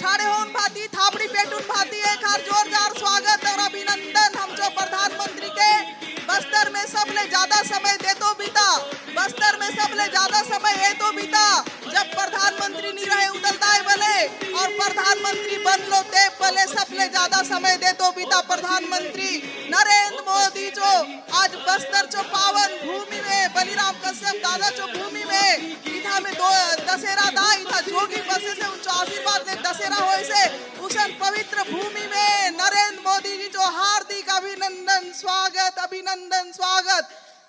ठाणे होऊन भाती थापड़ी पेटून भाती एक हार जोरदार स्वागत और अभिनंदन हम जो प्रधानमंत्री के बस्तर में सबले ज्यादा समय दे तो बीता, बस्तर में सबले ज्यादा समय ये तो बीता जब प्रधानमंत्री नहीं रहे उदलताय बले और प्रधानमंत्री बन लो ते बले सबले ज्यादा समय दे तो बीता प्रधानमंत्री नरेंद्र मोदी जो आज बस्तर जो पावन भूमि में बलिराम कश्यप दादा जो भूमि में इथा में दो दशहरा दा इथा जोगी बसे से उनका आशीर्वाद ले दशहरा होए से उसन पवित्र भूमि में नरेंद्र मोदी जी जो हार्दिक अभिनंदन स्वागत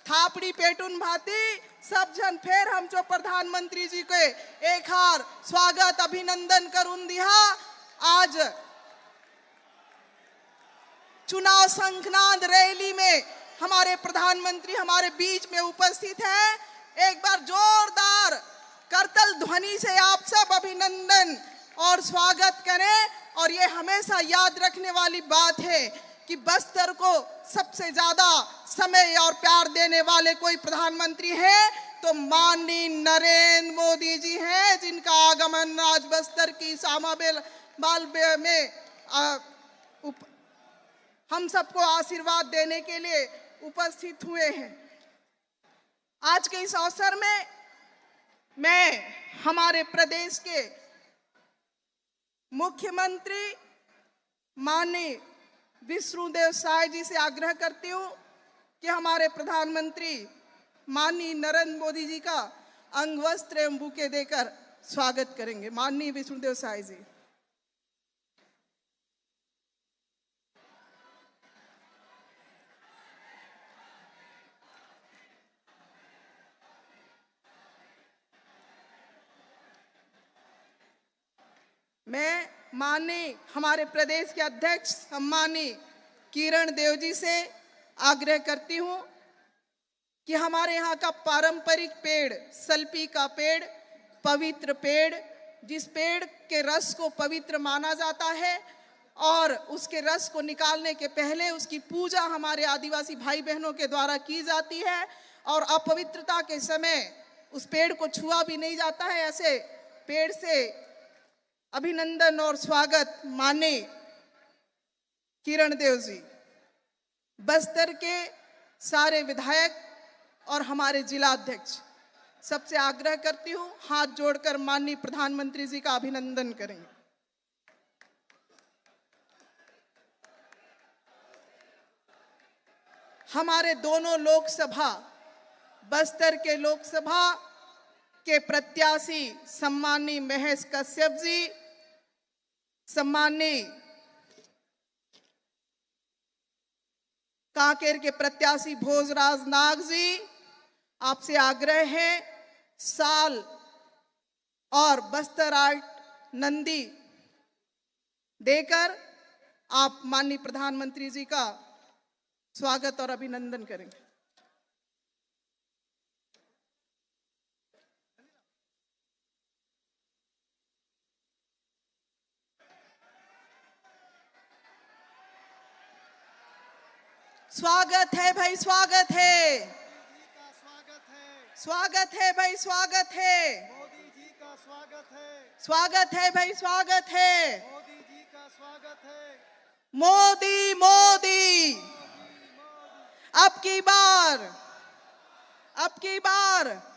थापड़ी पेटून भाती सब जन फिर हम जो प्रधानमंत्री जी के एक हार स्वागत अभिनंदन करून दिया। आज चुनाव संघनाद रैली में हमारे प्रधानमंत्री हमारे बीच में उपस्थित है। एक बार जोरदार करतल ध्वनि से आप सब अभिनंदन और स्वागत करें। और ये हमेशा याद रखने वाली बात है कि बस्तर को सबसे ज्यादा समय और प्यार देने वाले कोई प्रधानमंत्री है तो माननीय नरेंद्र मोदी जी हैं, जिनका आगमन आज बस्तर की सामाबाल में हम सबको आशीर्वाद देने के लिए उपस्थित हुए हैं। आज के इस अवसर में मैं हमारे प्रदेश के मुख्यमंत्री माननीय विष्णुदेव साय जी से आग्रह करती हूँ कि हमारे प्रधानमंत्री माननीय नरेंद्र मोदी जी का अंगवस्त्र एवं बुके देकर स्वागत करेंगे। माननीय विष्णुदेव साय जी। मैं माननीय हमारे प्रदेश के अध्यक्ष सम्मानीय किरण देव जी से आग्रह करती हूं कि हमारे यहाँ का पारंपरिक पेड़ सल्पी का पेड़ पवित्र पेड़, जिस पेड़ के रस को पवित्र माना जाता है और उसके रस को निकालने के पहले उसकी पूजा हमारे आदिवासी भाई बहनों के द्वारा की जाती है और अपवित्रता के समय उस पेड़ को छुआ भी नहीं जाता है। ऐसे पेड़ से अभिनंदन और स्वागत माने किरण देव जी। बस्तर के सारे विधायक और हमारे जिला अध्यक्ष सबसे आग्रह करती हूं हाथ जोड़कर माननीय प्रधानमंत्री जी का अभिनंदन करेंगे। हमारे दोनों लोकसभा बस्तर के लोकसभा के प्रत्याशी सम्मानीय महेश कश्यप जी, सम्मानीय कांकेर के प्रत्याशी भोजराज नाग जी, आपसे आग्रह है साल और बस्तर आर्ट नंदी देकर आप माननीय प्रधानमंत्री जी का स्वागत और अभिनंदन करेंगे। स्वागत है भाई, स्वागत है, स्वागत है भाई, स्वागत है, मोदी जी का स्वागत है, स्वागत है भाई, स्वागत है, मोदी जी का स्वागत है, मोदी मोदी अब की बार, अब की बार।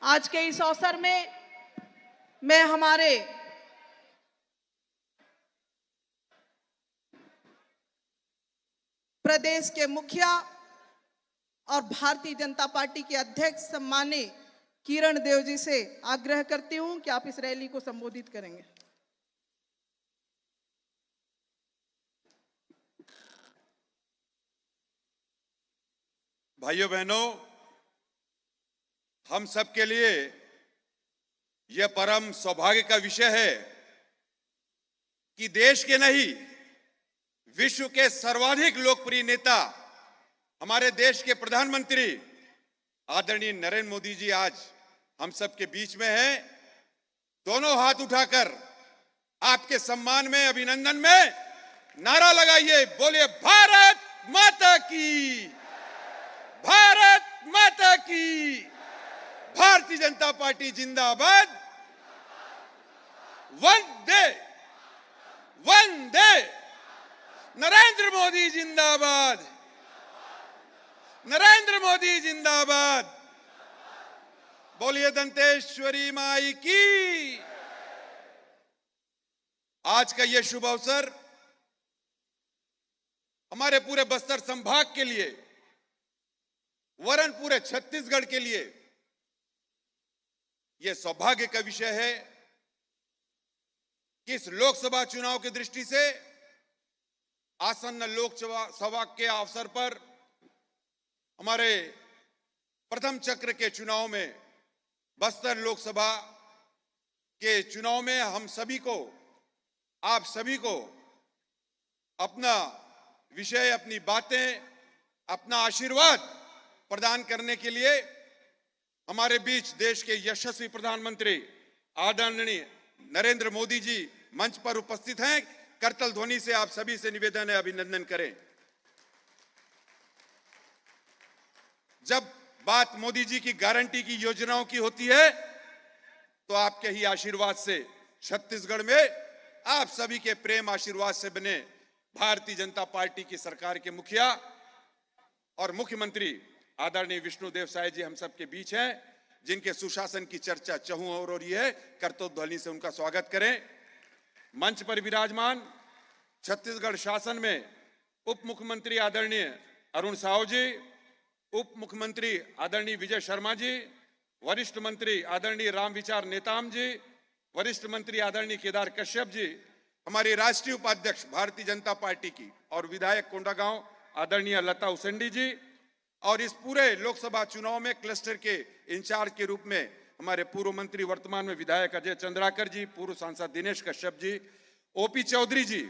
आज के इस अवसर में मैं हमारे प्रदेश के मुखिया और भारतीय जनता पार्टी के अध्यक्ष सम्मानीय किरण देव जी से आग्रह करती हूं कि आप इस रैली को संबोधित करेंगे। भाइयों बहनों, हम सब के लिए यह परम सौभाग्य का विषय है कि देश के नहीं विश्व के सर्वाधिक लोकप्रिय नेता हमारे देश के प्रधानमंत्री आदरणीय नरेंद्र मोदी जी आज हम सब के बीच में हैं दोनों हाथ उठाकर आपके सम्मान में, अभिनंदन में नारा लगाइए, बोलिए भारत माता की, भारत माता की, भारतीय जनता पार्टी जिंदाबाद, वंदे वंदे, नरेंद्र मोदी जिंदाबाद, नरेंद्र मोदी जिंदाबाद, बोलिए दंतेश्वरी माई की। आज का यह शुभ अवसर हमारे पूरे बस्तर संभाग के लिए, वरन पूरे छत्तीसगढ़ के लिए यह सौभाग्य का विषय है कि इस लोकसभा चुनाव की दृष्टि से आसन्न लोकसभा के अवसर पर हमारे प्रथम चक्र के चुनाव में, बस्तर लोकसभा के चुनाव में हम सभी को, आप सभी को अपना विषय, अपनी बातें, अपना आशीर्वाद प्रदान करने के लिए हमारे बीच देश के यशस्वी प्रधानमंत्री आदरणीय नरेंद्र मोदी जी मंच पर उपस्थित हैं। करतल ध्वनि से आप सभी से निवेदन है, अभिनंदन करें। जब बात मोदी जी की गारंटी की योजनाओं की होती है तो आपके ही आशीर्वाद से छत्तीसगढ़ में आप सभी के प्रेम आशीर्वाद से बने भारतीय जनता पार्टी की सरकार के मुखिया और मुख्यमंत्री आदरणीय विष्णुदेव साय जी हम सबके बीच हैं, जिनके सुशासन की चर्चा चहुं ओर हो रही है। करतल ध्वनि से उनका स्वागत करें। मंच पर विराजमान छत्तीसगढ़ शासन में उप मुख्यमंत्री आदरणीय अरुण साहू जी, उप मुख्यमंत्री आदरणीय विजय शर्मा जी, वरिष्ठ मंत्री आदरणीय रामविचार नेताम जी, वरिष्ठ मंत्री आदरणीय केदार कश्यप जी, हमारी राष्ट्रीय उपाध्यक्ष भारतीय जनता पार्टी की और विधायक कोंडागांव आदरणीय लता उसेंडी जी, और इस पूरे लोकसभा चुनाव में क्लस्टर के इंचार्ज के रूप में हमारे पूर्व मंत्री, वर्तमान में विधायक अजय चंद्राकर जी, पूर्व सांसद दिनेश कश्यप जी, ओपी चौधरी जी,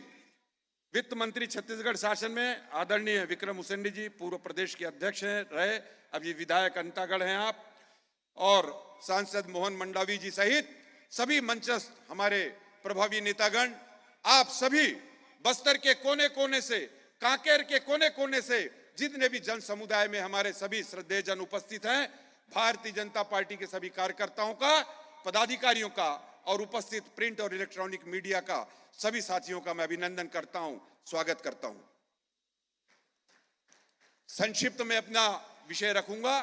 वित्त मंत्री छत्तीसगढ़ शासन में आदरणीय विक्रम उसेंडी जी, पूर्व प्रदेश के अध्यक्ष हैं रहे, अभी विधायक अंतागढ़ हैं आप, और सांसद मोहन मंडावी जी सहित सभी मंचस्थ हमारे प्रभावी नेतागण, आप सभी बस्तर के कोने कोने से, कांकेर के कोने कोने से जितने भी जन समुदाय में हमारे सभी श्रद्धेय जन उपस्थित हैं, भारतीय जनता पार्टी के सभी कार्यकर्ताओं का, पदाधिकारियों का और उपस्थित प्रिंट और इलेक्ट्रॉनिक मीडिया का सभी साथियों का मैं अभिनंदन करता हूं, स्वागत करता हूं। संक्षिप्त में अपना विषय रखूंगा।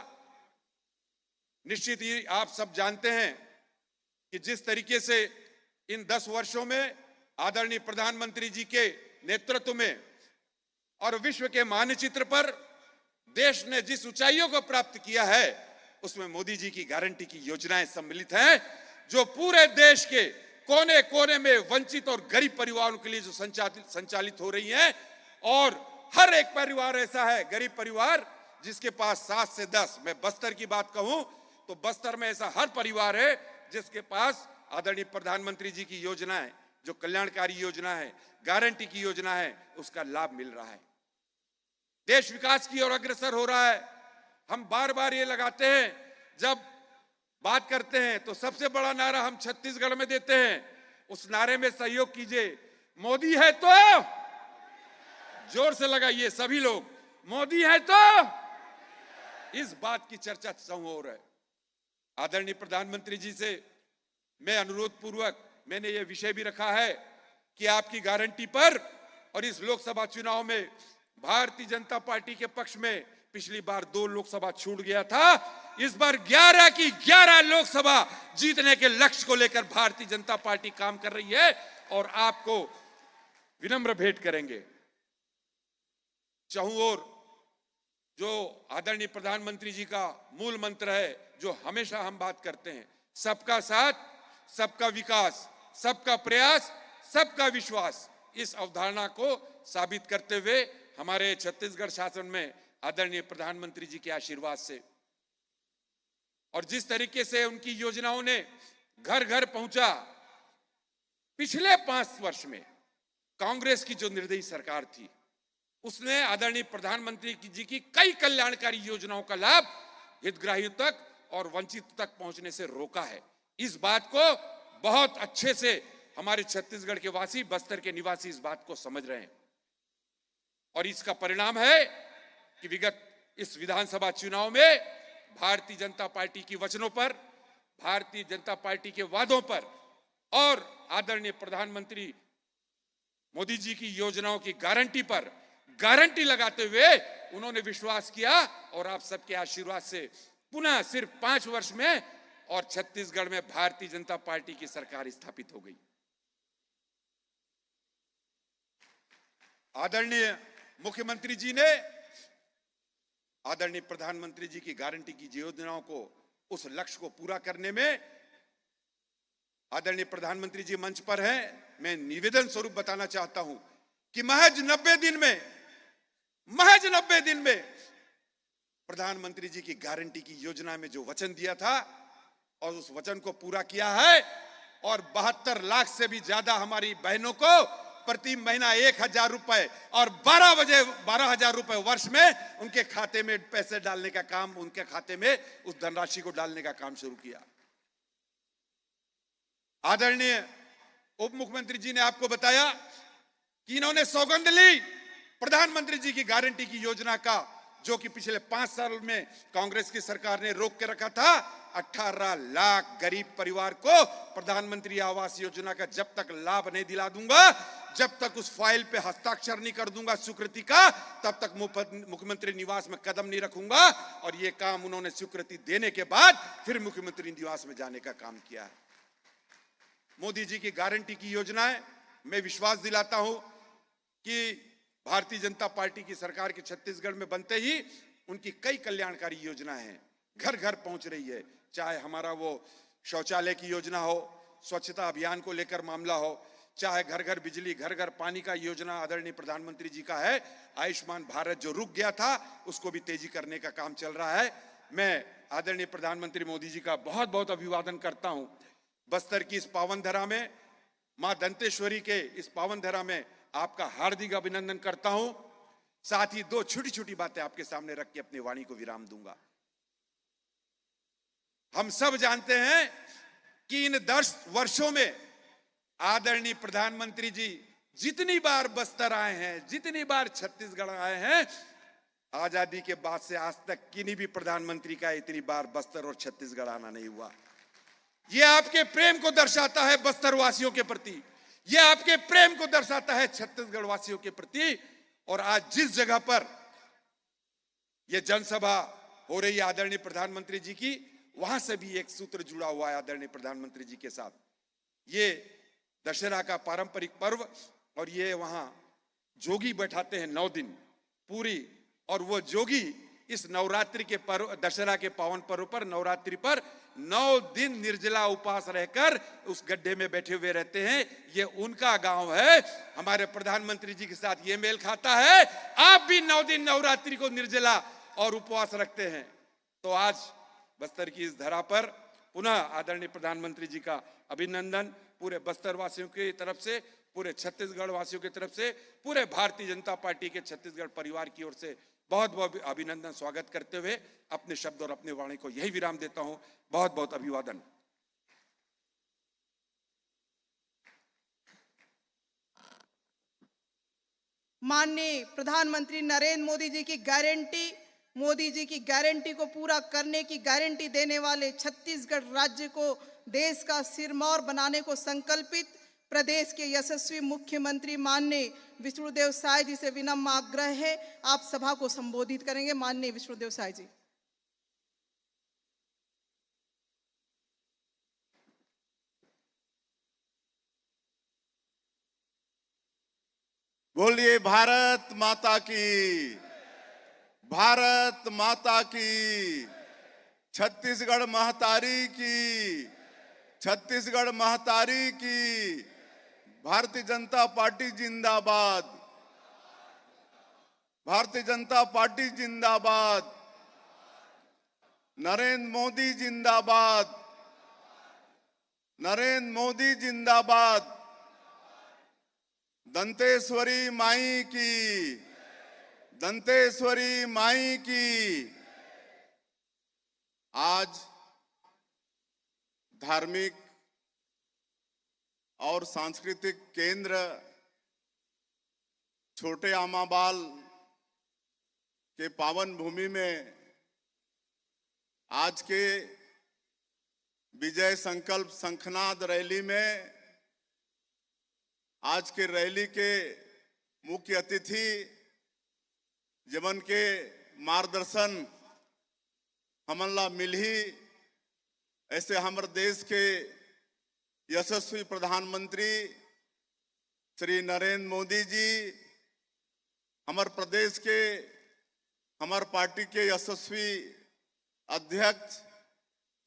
निश्चित ही आप सब जानते हैं कि जिस तरीके से इन 10 वर्षों में आदरणीय प्रधानमंत्री जी के नेतृत्व में और विश्व के मानचित्र पर देश ने जिस ऊंचाइयों को प्राप्त किया है, उसमें मोदी जी की गारंटी की योजनाएं सम्मिलित हैं, जो पूरे देश के कोने कोने में वंचित और गरीब परिवारों के लिए जो संचालित हो रही हैं, और हर एक परिवार ऐसा है, गरीब परिवार जिसके पास 7 से 10, मैं बस्तर की बात कहूं तो बस्तर में ऐसा हर परिवार है जिसके पास आदरणीय प्रधानमंत्री जी की योजनाएं, जो कल्याणकारी योजना है, गारंटी की योजना है, उसका लाभ मिल रहा है। देश विकास की ओर अग्रसर हो रहा है। हम बार बार ये लगाते हैं, जब बात करते हैं तो सबसे बड़ा नारा हम छत्तीसगढ़ में देते हैं, उस नारे में सहयोग कीजिए, मोदी है तो, जोर से लगाइए सभी लोग, मोदी है तो। इस बात की चर्चा हो रहा है। आदरणीय प्रधानमंत्री जी से मैं अनुरोध पूर्वक मैंने ये विषय भी रखा है कि आपकी गारंटी पर, और इस लोकसभा चुनाव में भारतीय जनता पार्टी के पक्ष में पिछली बार 2 लोकसभा छूट गया था, इस बार 11 की 11 लोकसभा जीतने के लक्ष्य को लेकर भारतीय जनता पार्टी काम कर रही है, और आपको विनम्र भेंट करेंगे। चाहूं ओर जो आदरणीय प्रधानमंत्री जी का मूल मंत्र है, जो हमेशा हम बात करते हैं, सबका साथ, सबका विकास, सबका प्रयास, सबका विश्वास, इस अवधारणा को साबित करते हुए हमारे छत्तीसगढ़ शासन में आदरणीय प्रधानमंत्री जी के आशीर्वाद से और जिस तरीके से उनकी योजनाओं ने घर घर पहुंचा, पिछले 5 वर्ष में कांग्रेस की जो निर्दयी सरकार थी, उसने आदरणीय प्रधानमंत्री जी की कई कल्याणकारी योजनाओं का लाभ हितग्राहियों तक और वंचित तक पहुंचने से रोका है। इस बात को बहुत अच्छे से हमारे छत्तीसगढ़ के वासी, बस्तर के निवासी इस बात को समझ रहे हैं। और इसका परिणाम है कि विगत इस विधानसभा चुनाव में भारतीय जनता पार्टी की वचनों पर, भारतीय जनता पार्टी के वादों पर और आदरणीय प्रधानमंत्री मोदी जी की योजनाओं की गारंटी पर गारंटी लगाते हुए उन्होंने विश्वास किया और आप सबके आशीर्वाद से पुनः सिर्फ 5 वर्ष में और छत्तीसगढ़ में भारतीय जनता पार्टी की सरकार स्थापित हो गई। आदरणीय मुख्यमंत्री जी ने आदरणीय प्रधानमंत्री जी की गारंटी की योजनाओं को, उस लक्ष्य को पूरा करने में आदरणीय प्रधानमंत्री जी मंच पर हैं। मैं निवेदन स्वरूप बताना चाहता हूं कि महज 90 दिन में प्रधानमंत्री जी की गारंटी की योजना में जो वचन दिया था और उस वचन को पूरा किया है और 72 लाख से भी ज्यादा हमारी बहनों को प्रति महीना 1000 रुपए और 12,000 रुपए वर्ष में उनके खाते में पैसे डालने का काम, उनके खाते में उस धनराशि को डालने का काम शुरू किया। आदरणीय उप मुख्यमंत्री जी ने आपको बताया कि इन्होंने सौगंध ली प्रधानमंत्री जी की गारंटी की योजना का, जो कि पिछले 5 साल में कांग्रेस की सरकार ने रोक के रखा था। 18 लाख गरीब परिवार को प्रधानमंत्री आवास योजना का जब तक लाभ नहीं दिला दूंगा, जब तक उस फाइल पे हस्ताक्षर नहीं कर दूंगा स्वीकृति का, तब तक मुख्यमंत्री निवास में कदम नहीं रखूंगा। और ये काम उन्होंने स्वीकृति देने के बाद फिर मुख्यमंत्री निवास में जाने का काम किया है। मोदी जी की गारंटी की योजनाएं, मैं विश्वास दिलाता हूं कि भारतीय जनता पार्टी की सरकार के छत्तीसगढ़ में बनते ही उनकी कई कल्याणकारी योजनाएं हैं, घर घर पहुंच रही है। चाहे हमारा वो शौचालय की योजना हो, स्वच्छता अभियान को लेकर मामला हो, चाहे घर घर बिजली, घर घर पानी का योजना आदरणीय प्रधानमंत्री जी का है। आयुष्मान भारत जो रुक गया था उसको भी तेजी करने का काम चल रहा है। मैं आदरणीय प्रधानमंत्री मोदी जी का बहुत बहुत अभिवादन करता हूं। बस्तर की इस पावन धरा में, मां दंतेश्वरी के इस पावन धरा में आपका हार्दिक अभिनंदन करता हूं। साथ ही 2 छोटी छोटी बातें आपके सामने रख के अपनी वाणी को विराम दूंगा। हम सब जानते हैं कि इन 10 वर्षों में आदरणीय प्रधानमंत्री जी जितनी बार बस्तर आए हैं, जितनी बार छत्तीसगढ़ आए हैं, आजादी के बाद से आज तक किन्हीं भी प्रधानमंत्री का इतनी बार बस्तर और छत्तीसगढ़ आना नहीं हुआ। यह आपके प्रेम को दर्शाता है बस्तर वासियों के प्रति, यह आपके प्रेम को दर्शाता है छत्तीसगढ़ वासियों के प्रति। और आज जिस जगह पर यह जनसभा हो रही है आदरणीय प्रधानमंत्री जी की, वहां से भी एक सूत्र जुड़ा हुआ है आदरणीय प्रधानमंत्री जी के साथ। ये दशहरा का पारंपरिक पर्व, और ये वहां जोगी बैठाते हैं 9 दिन पूरी, और वो जोगी इस नवरात्रि के पर्व, दशहरा के पावन पर्व पर, नवरात्रि पर 9 दिन निर्जला उपवास रहकर उस गड्ढे में बैठे हुए रहते हैं। ये उनका गांव है। हमारे प्रधानमंत्री जी के साथ ये मेल खाता है। आप भी 9 दिन नवरात्रि को निर्जला और उपवास रखते हैं। तो आज बस्तर की इस धरा पर पुनः आदरणीय प्रधानमंत्री जी का अभिनंदन पूरे बस्तर वासियों की तरफ से, पूरे छत्तीसगढ़ वासियों की तरफ से, पूरे भारतीय जनता पार्टी के छत्तीसगढ़ परिवार की ओर से बहुत बहुत अभिनंदन स्वागत करते हुए अपने शब्द और अपने वाणी को यही विराम देता हूं। बहुत बहुत अभिवादन। माननीय प्रधानमंत्री नरेंद्र मोदी जी की गारंटी, मोदी जी की गारंटी को पूरा करने की गारंटी देने वाले छत्तीसगढ़ राज्य को देश का सिरमौर बनाने को संकल्पित प्रदेश के यशस्वी मुख्यमंत्री माननीय विष्णुदेव साय जी से विनम्र आग्रह है, आप सभा को संबोधित करेंगे। माननीय विष्णुदेव साय जी। बोलिए भारत माता की, भारत माता की, छत्तीसगढ़ महतारी की, छत्तीसगढ़ महतारी की, भारतीय जनता पार्टी जिंदाबाद, भारतीय जनता पार्टी जिंदाबाद, नरेंद्र मोदी जिंदाबाद, नरेंद्र मोदी जिंदाबाद, दंतेश्वरी माई की, दंतेश्वरी माई की। आज धार्मिक और सांस्कृतिक केंद्र छोटे आमाबाल के पावन भूमि में आज के विजय संकल्प शंखनाद रैली में आज के रैली के मुख्य अतिथि जीवन के मार्गदर्शन हमला मिलही ऐसे हमारे देश के यशस्वी प्रधानमंत्री श्री नरेंद्र मोदी जी, हमारे प्रदेश के हमारे पार्टी के यशस्वी अध्यक्ष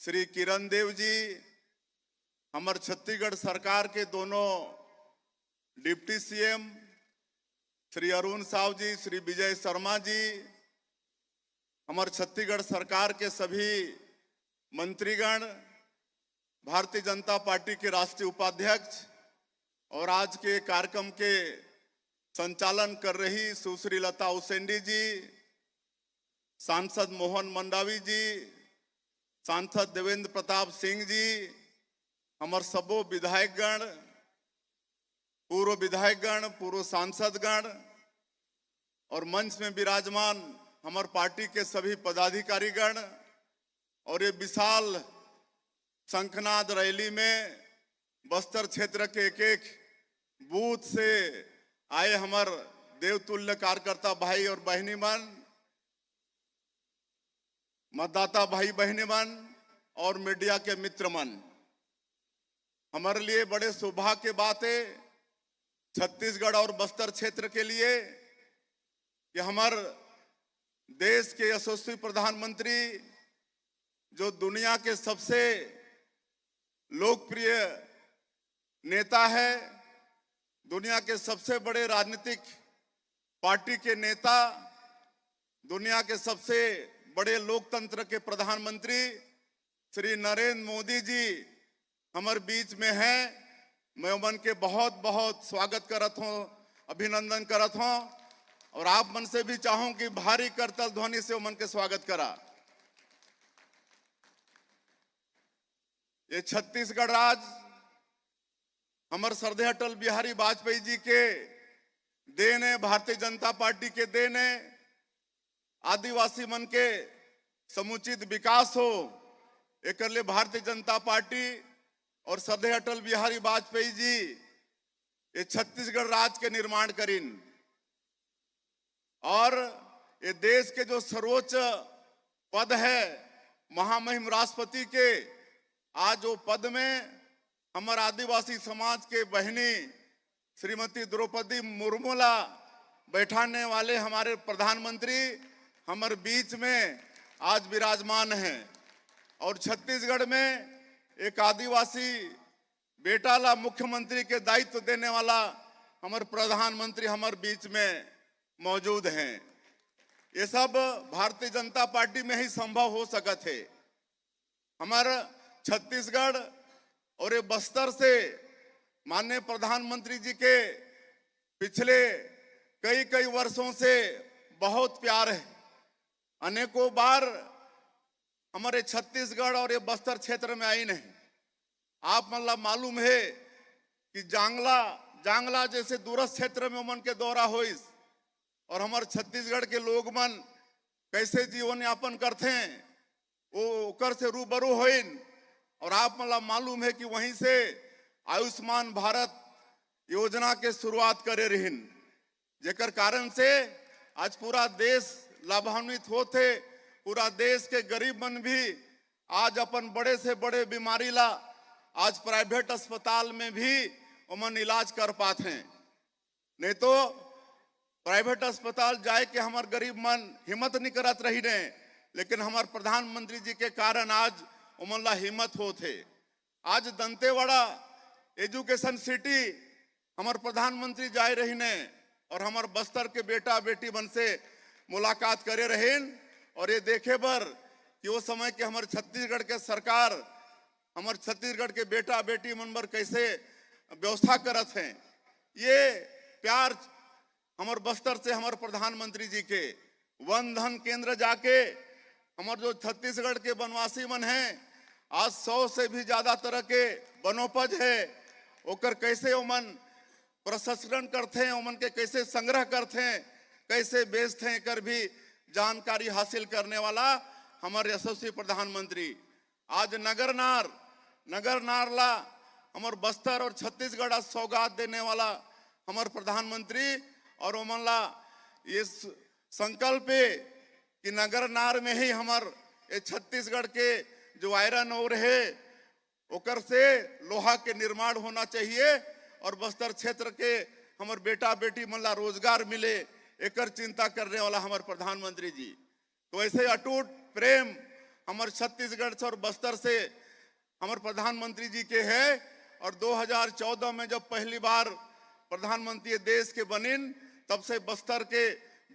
श्री किरण देव जी, हमारे छत्तीसगढ़ सरकार के दोनों डिप्टी सीएम श्री अरुण साव जी, श्री विजय शर्मा जी, हमारे छत्तीसगढ़ सरकार के सभी मंत्रीगण, भारतीय जनता पार्टी के राष्ट्रीय उपाध्यक्ष और आज के कार्यक्रम के संचालन कर रही सुश्री लता उसेंडी जी, सांसद मोहन मंडावी जी, सांसद देवेंद्र प्रताप सिंह जी, हमारे सबो विधायकगण, पूर्व सांसदगण और मंच में विराजमान हमारे पार्टी के सभी पदाधिकारीगण और ये विशाल शंखनाद रैली में बस्तर क्षेत्र के एक एक बूथ से आए हमारे देवतुल्य कार्यकर्ता भाई और बहनी मन, मतदाता भाई बहनी मन और मीडिया के मित्र मन, हमारे लिए बड़े सौभाग्य की बात है छत्तीसगढ़ और बस्तर क्षेत्र के लिए कि हमारे देश के यशस्वी प्रधानमंत्री जो दुनिया के सबसे लोकप्रिय नेता है, दुनिया के सबसे बड़े राजनीतिक पार्टी के नेता, दुनिया के सबसे बड़े लोकतंत्र के प्रधानमंत्री श्री नरेंद्र मोदी जी हमारे बीच में हैं। मैं उमन के बहुत बहुत स्वागत करत हूँ, अभिनंदन करत हूँ और आप मन से भी चाहूं कि भारी करतल ध्वनि से उमन के स्वागत करा। ये छत्तीसगढ़ राज्य हमारे श्रद्धेय अटल बिहारी वाजपेयी जी के देन है, भारतीय जनता पार्टी के देन है। आदिवासी मन के समुचित विकास हो एक लिए भारतीय जनता पार्टी और श्रद्धेय अटल बिहारी वाजपेयी जी ये छत्तीसगढ़ राज्य के निर्माण करीन और ये देश के जो सर्वोच्च पद है महामहिम राष्ट्रपति के, आज वो पद में हमारे आदिवासी समाज के बहनी श्रीमती द्रौपदी मुर्मूला बैठाने वाले हमारे प्रधानमंत्री हमारे बीच में आज विराजमान हैं और छत्तीसगढ़ में एक आदिवासी बेटा ला मुख्यमंत्री के दायित्व देने वाला हमारे प्रधानमंत्री हमारे बीच में मौजूद हैं। ये सब भारतीय जनता पार्टी में ही संभव हो सकत है। हमारा छत्तीसगढ़ और ये बस्तर से माननीय प्रधानमंत्री जी के पिछले कई वर्षों से बहुत प्यार है। अनेकों बार हमारे छत्तीसगढ़ और ये बस्तर क्षेत्र में आई नहीं। आप मतलब मालूम है कि जांगला जैसे दूरस्थ क्षेत्र में उमन के दौरा होइस और हमारे छत्तीसगढ़ के लोग मन कैसे जीवन यापन करते हैं वो ओकर से रूबरू होइन और आप मतलब मालूम है कि वहीं से आयुष्मान भारत योजना के शुरुआत करे रहिन, जेकर कारण से आज पूरा देश लाभान्वित होते। पूरा देश के गरीब मन भी आज अपन बड़े से बड़े बीमारी ला आज प्राइवेट अस्पताल में भी उमन इलाज कर पाते हैं। नहीं तो प्राइवेट अस्पताल जाए के हमारे गरीब मन हिम्मत नहीं करत रही ने, लेकिन हमारे प्रधानमंत्री जी के कारण आज उमन ला हिम्मत होते। आज दंतेवाड़ा एजुकेशन सिटी हमारे प्रधानमंत्री जाए रही ने और हमारे बस्तर के बेटा बेटी मन से मुलाकात करे रहेन और ये देखे बर कि वो समय के हमारे छत्तीसगढ़ के सरकार हमारे छत्तीसगढ़ के बेटा बेटी मन बर कैसे व्यवस्था करत हैं। ये प्यार हमारे बस्तर से हमारे प्रधानमंत्री जी के वन धन केंद्र जाके हमारे जो छत्तीसगढ़ के वनवासी मन हैं आज 100 से भी ज्यादा तरह के वनोपज है ओकर कैसे ओमन प्रसंस्करण करते हैं, ओमन के कैसे संग्रह करते हैं, कैसे बेचते हैं, कर भी जानकारी हासिल करने वाला हमारे यशस्वी प्रधानमंत्री। आज नगर नार ला हमारे बस्तर और छत्तीसगढ़ आज सौगात देने वाला हमारे प्रधानमंत्री। और ओमन ला ये संकल्प है कि नगर नार में ही हमार ये छत्तीसगढ़ के जो आयरन ओर है ओकर से लोहा के निर्माण होना चाहिए और बस्तर क्षेत्र के हमारे बेटा बेटी मन ला रोजगार मिले, एकर चिंता करने वाला हमारे प्रधानमंत्री जी। तो ऐसे अटूट प्रेम हमारे छत्तीसगढ़ से और बस्तर से हमारे प्रधानमंत्री जी के है। और 2014 में जब पहली बार प्रधानमंत्री देश के बनिन तब से बस्तर के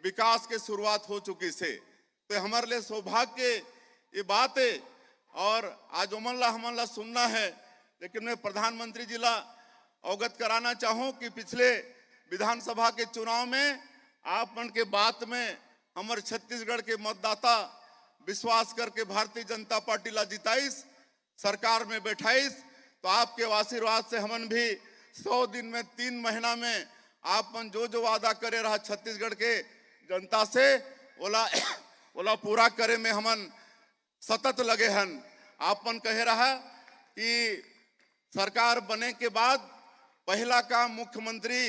विकास के शुरुआत हो चुकी से। तो हमारे लिए सौभाग्य ये बात है और आज हमन ला सुनना है। लेकिन मैं प्रधानमंत्री जी ला अवगत कराना चाहूँ कि पिछले विधानसभा के चुनाव में आप मन के बात में हमारे छत्तीसगढ़ के मतदाता विश्वास करके भारतीय जनता पार्टी ला जिताइस, सरकार में बैठाइस। तो आपके आशीर्वाद से हमन भी 100 दिन में 3 महीना में आप मन जो वादा करे रहा छत्तीसगढ़ के जनता से ओला पूरा करे में हमन सतत लगे हन। आप मन कहे रहा कि सरकार बने के बाद पहला काम मुख्यमंत्री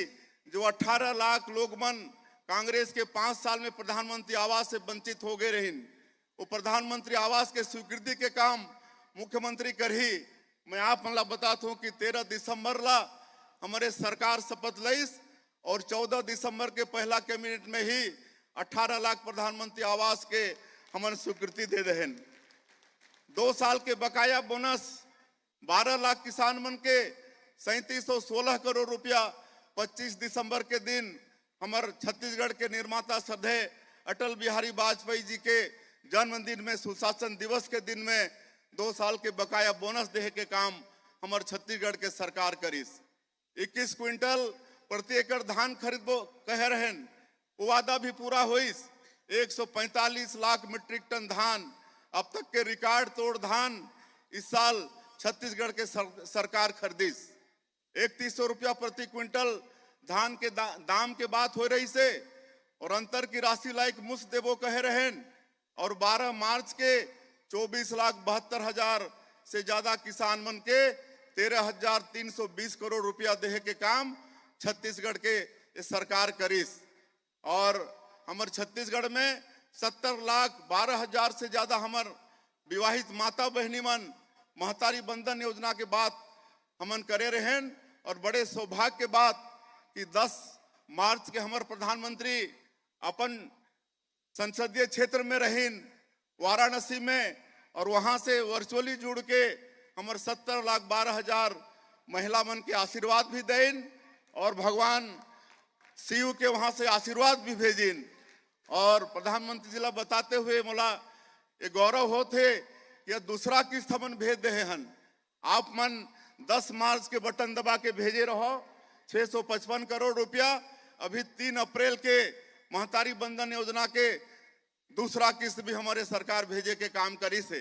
जो 18 लाख लोग मन कांग्रेस के 5 साल में प्रधानमंत्री आवास से वंचित हो गए रहिन, वो प्रधानमंत्री आवास के स्वीकृति के काम मुख्यमंत्री करही। मैं आप मन ला बताता हूँ कि 13 दिसंबर ला हमारे सरकार शपथ लईस और 14 दिसंबर के पहला कैबिनेट में ही 18 लाख प्रधानमंत्री आवास के हमन स्वीकृति दे देहन। 2 साल के बकाया बोनस 12 लाख किसान मन के 3716 करोड़ रुपया 25 दिसंबर के दिन हमारे छत्तीसगढ़ के निर्माता श्रद्धेय अटल बिहारी वाजपेयी जी के जन्मदिन में सुशासन दिवस के दिन में 2 साल के बकाया बोनस देहे के काम हमारे छत्तीसगढ़ के सरकार करीस। 21 क्विंटल प्रति एकड़ धान खरीदबो कह रहे, वो वादा भी पूरा होइस। 145 लाख मीट्रिक टन धान, अब तक के रिकॉर्ड तोड़ धान इस साल छत्तीसगढ़ के सरकार खरीदिस। 3100 रुपया प्रति क्विंटल धान के दाम के बात हो रही से और अंतर की राशि लायक मुफ्त देवो कह रहे। और 12 मार्च के 24,72,000 से ज्यादा किसान मन के 13,320 करोड़ रुपया देहे के काम छत्तीसगढ़ के सरकार करीस। और हमारे छत्तीसगढ़ में 70,12,000 से ज्यादा हमार विवाहित माता बहनी मन महतारी बंधन योजना के बात हमन करे रहें। और बड़े सौभाग्य के बात कि 10 मार्च के हमारे प्रधानमंत्री अपन संसदीय क्षेत्र में रहीन वाराणसी में और वहां से वर्चुअली जुड़ के हमारे 70,12,000 महिला मन के आशीर्वाद भी देन और भगवान शिव के वहां से आशीर्वाद भी भेजिन। और प्रधानमंत्री जी ला बताते हुए मोला ये गौरव होते कि दूसरा किस्त हमन भेज दे हन। आप मन 10 मार्च के बटन दबा के भेजे रहो 655 करोड़ रुपया। अभी 3 अप्रैल के महतारी बंधन योजना के दूसरा किस्त भी हमारे सरकार भेजे के काम करी से।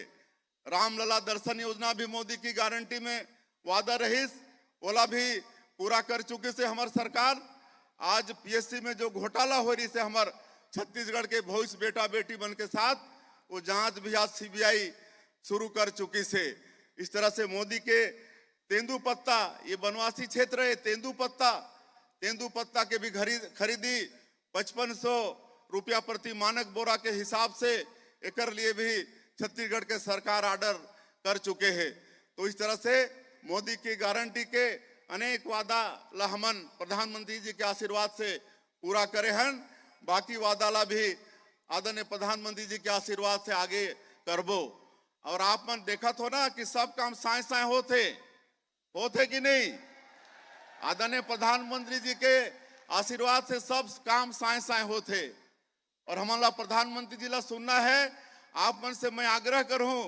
रामलला दर्शन योजना भी मोदी की गारंटी में वादा रहीस, ओला भी पूरा कर चुकी से हमारे सरकार। आज पीएससी में जो घोटाला हो रही से हमारे छत्तीसगढ़ के भविष्य बेटा बेटी बन के साथ वो जांच भी आज सीबीआई शुरू कर चुकी से। इस तरह से मोदी के तेंदुपत्ता, ये वनवासी क्षेत्र है, तेंदुपत्ता के भी खरीदी 5500 रुपया प्रति मानक बोरा के हिसाब से एकर लिए भी छत्तीसगढ़ के सरकार ऑर्डर कर चुके हैं। तो इस तरह से मोदी की गारंटी के अनेक वादा ला हमन प्रधानमंत्री जी के आशीर्वाद से पूरा करे हैं। बाकी वादा ला भी आदरणीय प्रधानमंत्री जी के आशीर्वाद से आगे करबो। और आप मन देखा हो ना कि सब काम साए साए होते कि नहीं। आदरणीय प्रधानमंत्री जी के आशीर्वाद से सब काम साए साए होते। और हमारा प्रधानमंत्री जी ला सुनना है, आप मन से मैं आग्रह करूं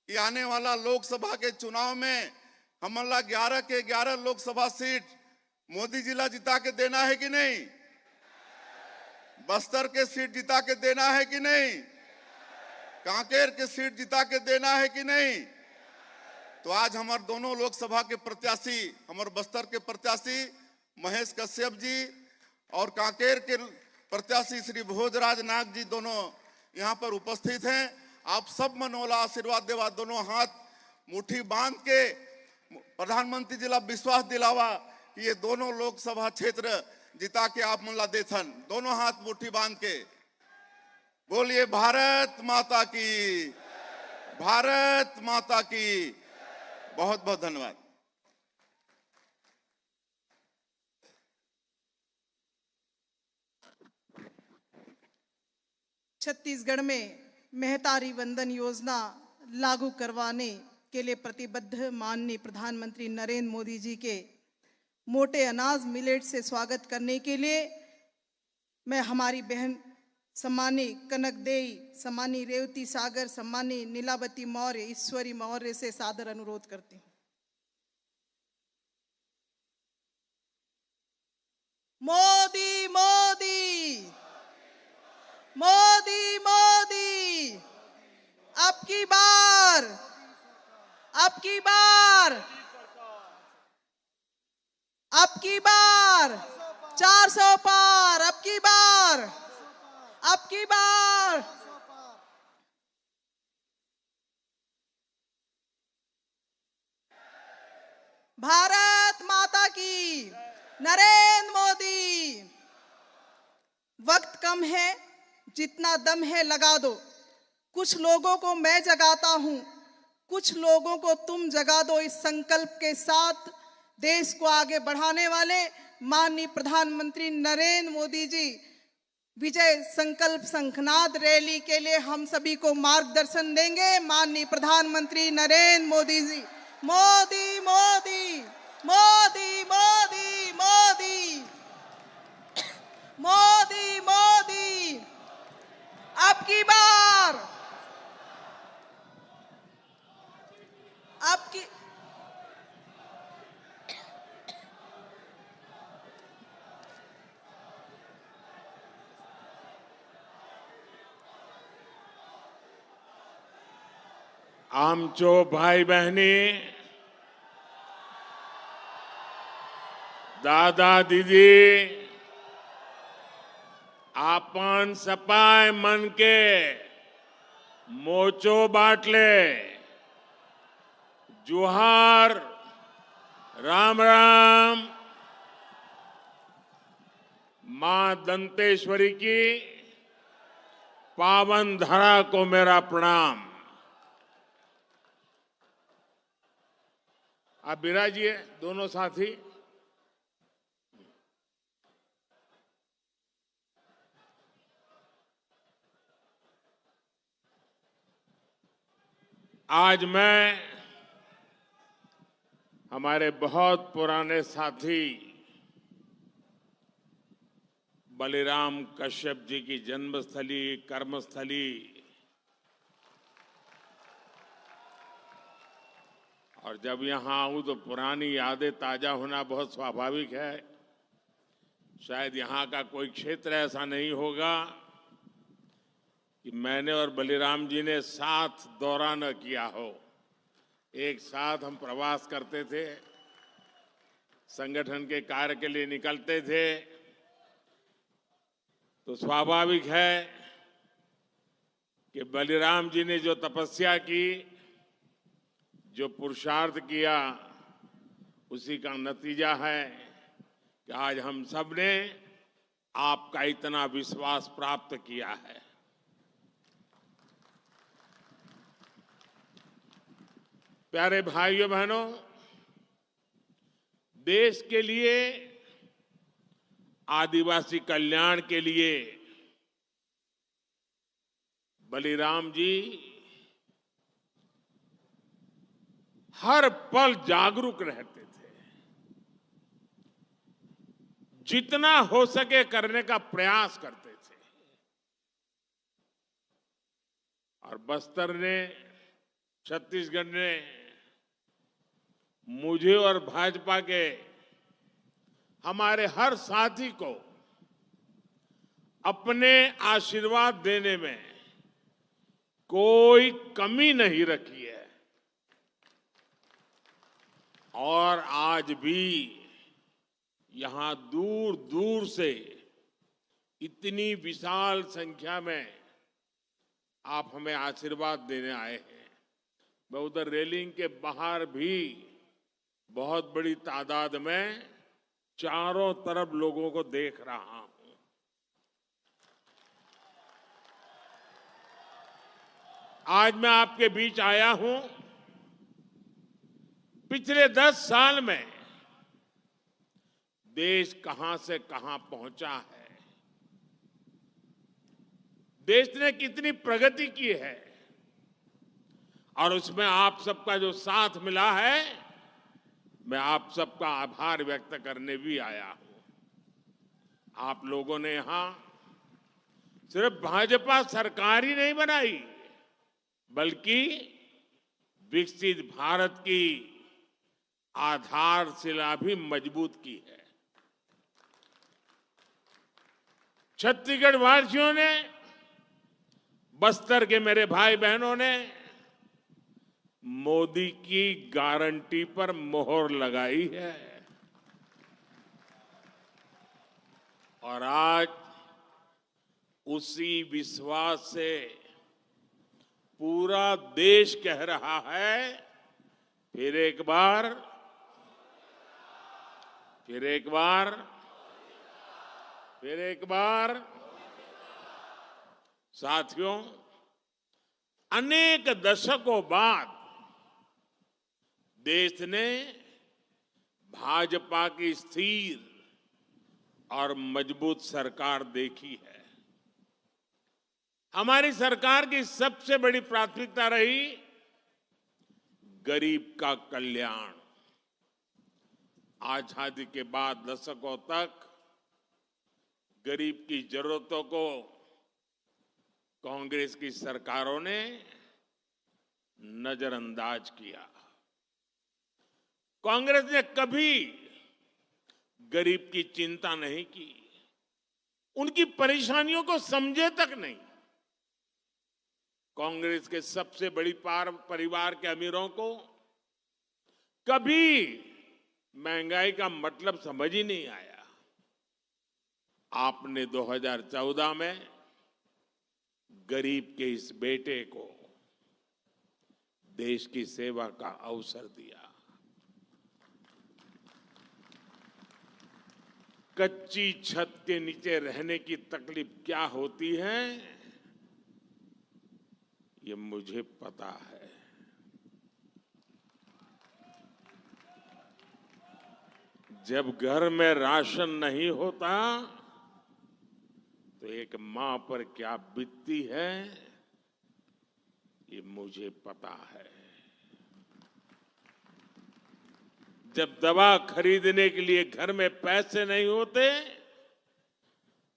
कि आने वाला लोकसभा के चुनाव में हमारा 11 के 11 लोकसभा सीट मोदी जी ला जिता के देना है कि नहीं। बस्तर के सीट जिता के देना है कि नहीं। कांकेर के सीट जिता के देना है कि नहीं। तो आज हमारे दोनों लोकसभा के प्रत्याशी, हमारे बस्तर के प्रत्याशी महेश कश्यप जी और कांकेर के प्रत्याशी श्री भोजराज नाग जी दोनों यहाँ पर उपस्थित हैं। आप सब मनोला आशीर्वाद देवा, दोनों हाथ मुट्ठी बांध के प्रधानमंत्री जिला विश्वास दिलावा कि ये दोनों लोकसभा क्षेत्र जिता के आप मुल्ला देथन, दोनों हाथ मुट्ठी बांध के बोलिए भारत माता की, भारत माता की। बहुत बहुत धन्यवाद। छत्तीसगढ़ में महतारी वंदन योजना लागू करवाने के लिए प्रतिबद्ध माननीय प्रधानमंत्री नरेंद्र मोदी जी के मोटे अनाज मिलेट से स्वागत करने के लिए मैं हमारी बहन सम्मानी कनक देई, सम्मानी रेवती सागर, सम्मानी नीलावती मौर्य, ईश्वरी मौर्य से सादर अनुरोध करती हूँ। मोदी मोदी मोदी मोदी, अब की बार, अब की बार, अब की बार 400 पार, अब की बार, अब की बार। भारत माता की, नरेंद्र मोदी। वक्त कम है, जितना दम है लगा दो। कुछ लोगों को मैं जगाता हूं, कुछ लोगों को तुम जगा दो। इस संकल्प के साथ देश को आगे बढ़ाने वाले माननीय प्रधानमंत्री नरेंद्र मोदी जी विजय संकल्प शंखनाद रैली के लिए हम सभी को मार्गदर्शन देंगे। माननीय प्रधानमंत्री नरेंद्र मोदी जी, मोदी मोदी मोदी मोदी मोदी मोदी मोदी, अब की बार, अब की आमचो भाई बहनी, दादा दीदी, आपन सपाय मन के मोचो बाटले, जुहार, राम राम। मां दंतेश्वरी की पावन धरा को मेरा प्रणाम। आप विराजिए दोनों साथी। आज मैं हमारे बहुत पुराने साथी बलिराम कश्यप जी की जन्मस्थली, कर्मस्थली और जब यहां आऊं तो पुरानी यादें ताजा होना बहुत स्वाभाविक है। शायद यहां का कोई क्षेत्र ऐसा नहीं होगा कि मैंने और बलिराम जी ने साथ दौरा न किया हो। एक साथ हम प्रवास करते थे, संगठन के कार्य के लिए निकलते थे, तो स्वाभाविक है कि बलिराम जी ने जो तपस्या की, जो पुरुषार्थ किया, उसी का नतीजा है कि आज हम सब ने आपका इतना विश्वास प्राप्त किया है। प्यारे भाइयों बहनों, देश के लिए, आदिवासी कल्याण के लिए बलिराम जी हर पल जागरूक रहते थे। जितना हो सके करने का प्रयास करते थे और बस्तर ने, छत्तीसगढ़ ने मुझे और भाजपा के हमारे हर साथी को अपने आशीर्वाद देने में कोई कमी नहीं रखी है। और आज भी यहां दूर दूर से इतनी विशाल संख्या में आप हमें आशीर्वाद देने आए हैं। मैं उधर रेलिंग के बाहर भी बहुत बड़ी तादाद में चारों तरफ लोगों को देख रहा हूं। आज मैं आपके बीच आया हूं। पिछले 10 साल में देश कहां से कहां पहुंचा है, देश ने कितनी प्रगति की है, और उसमें आप सबका जो साथ मिला है, मैं आप सबका आभार व्यक्त करने भी आया हूं। आप लोगों ने यहां सिर्फ भाजपा सरकार ही नहीं बनाई, बल्कि विकसित भारत की आधारशिला भी मजबूत की है। छत्तीसगढ़ वासियों ने, बस्तर के मेरे भाई बहनों ने मोदी की गारंटी पर मोहर लगाई है, और आज उसी विश्वास से पूरा देश कह रहा है, फिर एक बार, फिर एक बार, फिर एक बार। साथियों, अनेक दशकों बाद देश ने भाजपा की स्थिर और मजबूत सरकार देखी है। हमारी सरकार की सबसे बड़ी प्राथमिकता रही गरीब का कल्याण। आजादी के बाद दशकों तक गरीब की जरूरतों को कांग्रेस की सरकारों ने नजरअंदाज किया। कांग्रेस ने कभी गरीब की चिंता नहीं की, उनकी परेशानियों को समझे तक नहीं। कांग्रेस के सबसे बड़ी परिवार के अमीरों को कभी महंगाई का मतलब समझ ही नहीं आया। आपने 2014 में गरीब के इस बेटे को देश की सेवा का अवसर दिया। कच्ची छत के नीचे रहने की तकलीफ क्या होती है, ये मुझे पता है। जब घर में राशन नहीं होता तो एक मां पर क्या बीतती है, ये मुझे पता है। जब दवा खरीदने के लिए घर में पैसे नहीं होते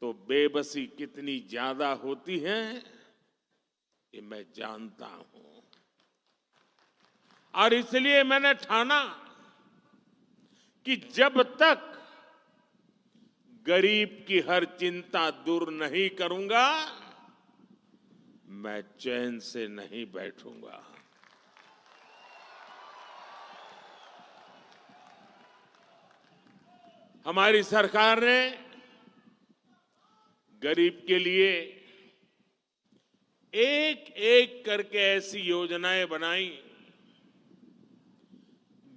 तो बेबसी कितनी ज्यादा होती है, ये मैं जानता हूं। और इसलिए मैंने ठाना कि जब तक गरीब की हर चिंता दूर नहीं करूंगा, मैं चैन से नहीं बैठूंगा। हमारी सरकार ने गरीब के लिए एक एक करके ऐसी योजनाएं बनाई,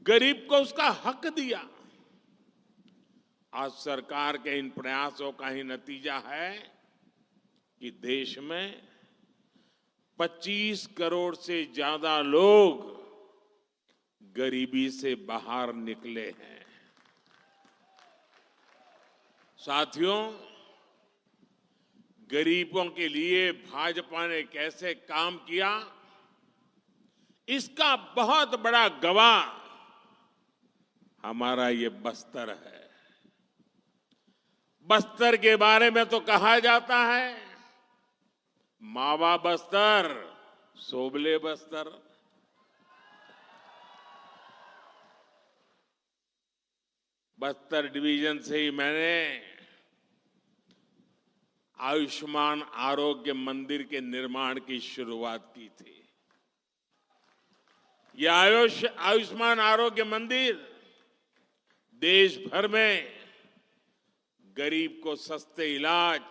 गरीब को उसका हक दिया। आज सरकार के इन प्रयासों का ही नतीजा है कि देश में 25 करोड़ से ज्यादा लोग गरीबी से बाहर निकले हैं। साथियों, गरीबों के लिए भाजपा ने कैसे काम किया, इसका बहुत बड़ा गवाह हमारा ये बस्तर है। बस्तर के बारे में तो कहा जाता है, मावा बस्तर, सोबले बस्तर। बस्तर डिवीजन से ही मैंने आयुष्मान आरोग्य मंदिर के निर्माण की शुरुआत की थी। यह आयुष्मान आरोग्य मंदिर देश भर में गरीब को सस्ते इलाज,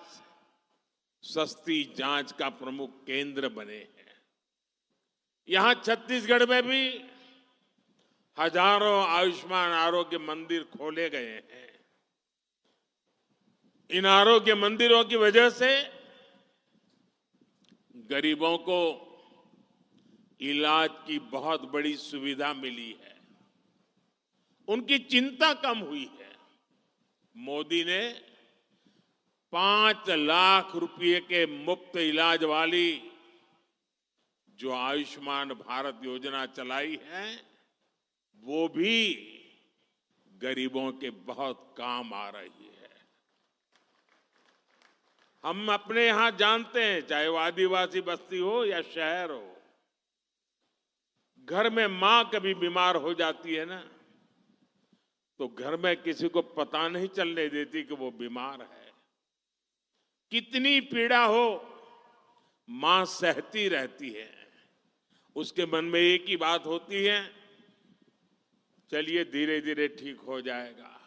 सस्ती जांच का प्रमुख केंद्र बने हैं। यहां छत्तीसगढ़ में भी हजारों आयुष्मान आरोग्य मंदिर खोले गए हैं। इन आरोग्य मंदिरों की वजह से गरीबों को इलाज की बहुत बड़ी सुविधा मिली है, उनकी चिंता कम हुई है। मोदी ने 5 लाख रुपए के मुफ्त इलाज वाली जो आयुष्मान भारत योजना चलाई है, वो भी गरीबों के बहुत काम आ रही है। हम अपने यहां जानते हैं, चाहे वो आदिवासी बस्ती हो या शहर हो, घर में मां कभी बीमार हो जाती है ना, तो घर में किसी को पता नहीं चलने देती कि वो बीमार है। कितनी पीड़ा हो, मां सहती रहती है। उसके मन में एक ही बात होती है, चलिए धीरे धीरे ठीक हो जाएगा।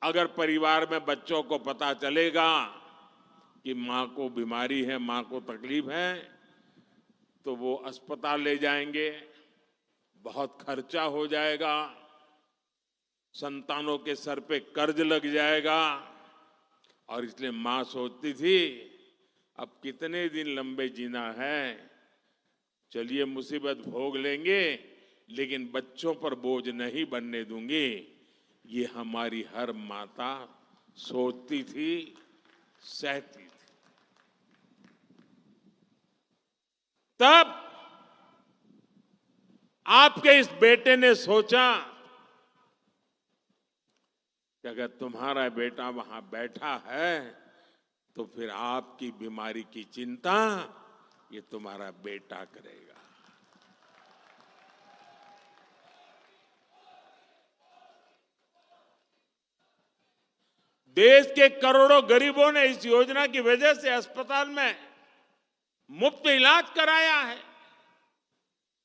अगर परिवार में बच्चों को पता चलेगा कि मां को बीमारी है, मां को तकलीफ है, तो वो अस्पताल ले जाएंगे, बहुत खर्चा हो जाएगा, संतानों के सर पे कर्ज लग जाएगा। और इसलिए मां सोचती थी अब कितने दिन लंबे जीना है, चलिए मुसीबत भोग लेंगे लेकिन बच्चों पर बोझ नहीं बनने दूंगी। ये हमारी हर माता सोचती थी, सहती थी। तब आपके इस बेटे ने सोचा कि अगर तुम्हारा बेटा वहां बैठा है तो फिर आपकी बीमारी की चिंता ये तुम्हारा बेटा करेगा। देश के करोड़ों गरीबों ने इस योजना की वजह से अस्पताल में मुफ्त इलाज कराया है।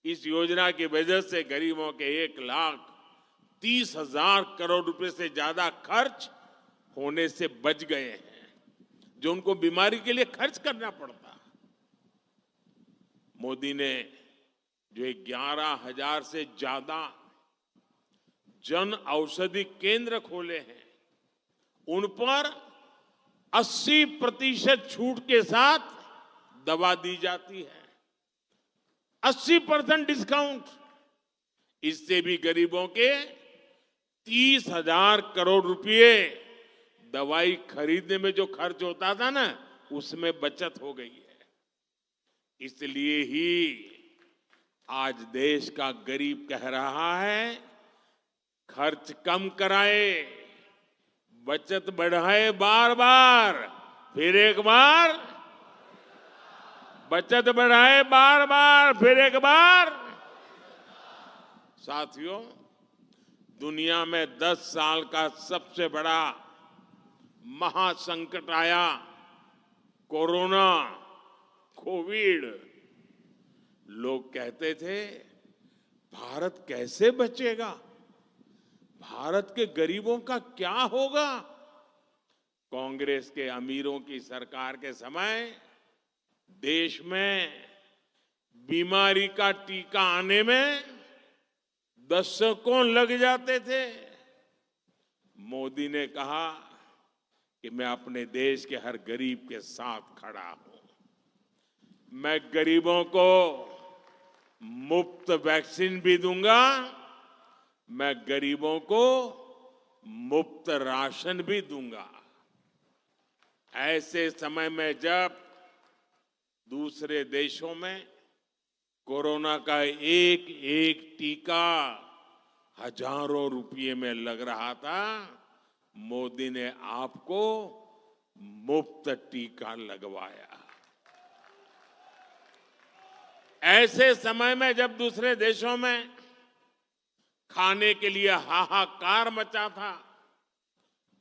इस योजना की वजह से गरीबों के 1,30,000 करोड़ रुपए से ज्यादा खर्च होने से बच गए हैं, जो उनको बीमारी के लिए खर्च करना पड़ता। मोदी ने जो 11,000 से ज्यादा जन औषधि केंद्र खोले हैं, उन पर 80% छूट के साथ दवा दी जाती है, 80% डिस्काउंट। इससे भी गरीबों के 30,000 करोड़ रुपए दवाई खरीदने में जो खर्च होता था ना, उसमें बचत हो गई है। इसलिए ही आज देश का गरीब कह रहा है, खर्च कम कराए, बचत बढ़ाए, बार बार, फिर एक बार, बचत बढ़ाए बार बार, फिर एक बार। साथियों, दुनिया में 10 साल का सबसे बड़ा महासंकट आया, कोरोना, कोविड। लोग कहते थे भारत कैसे बचेगा, भारत के गरीबों का क्या होगा। कांग्रेस के अमीरों की सरकार के समय देश में बीमारी का टीका आने में दशकों लग जाते थे। मोदी ने कहा कि मैं अपने देश के हर गरीब के साथ खड़ा हूं। मैं गरीबों को मुफ्त वैक्सीन भी दूंगा, मैं गरीबों को मुफ्त राशन भी दूंगा। ऐसे समय में जब दूसरे देशों में कोरोना का एक एक टीका हजारों रुपये में लग रहा था, मोदी ने आपको मुफ्त टीका लगवाया। ऐसे समय में जब दूसरे देशों में खाने के लिए हाहाकार मचा था,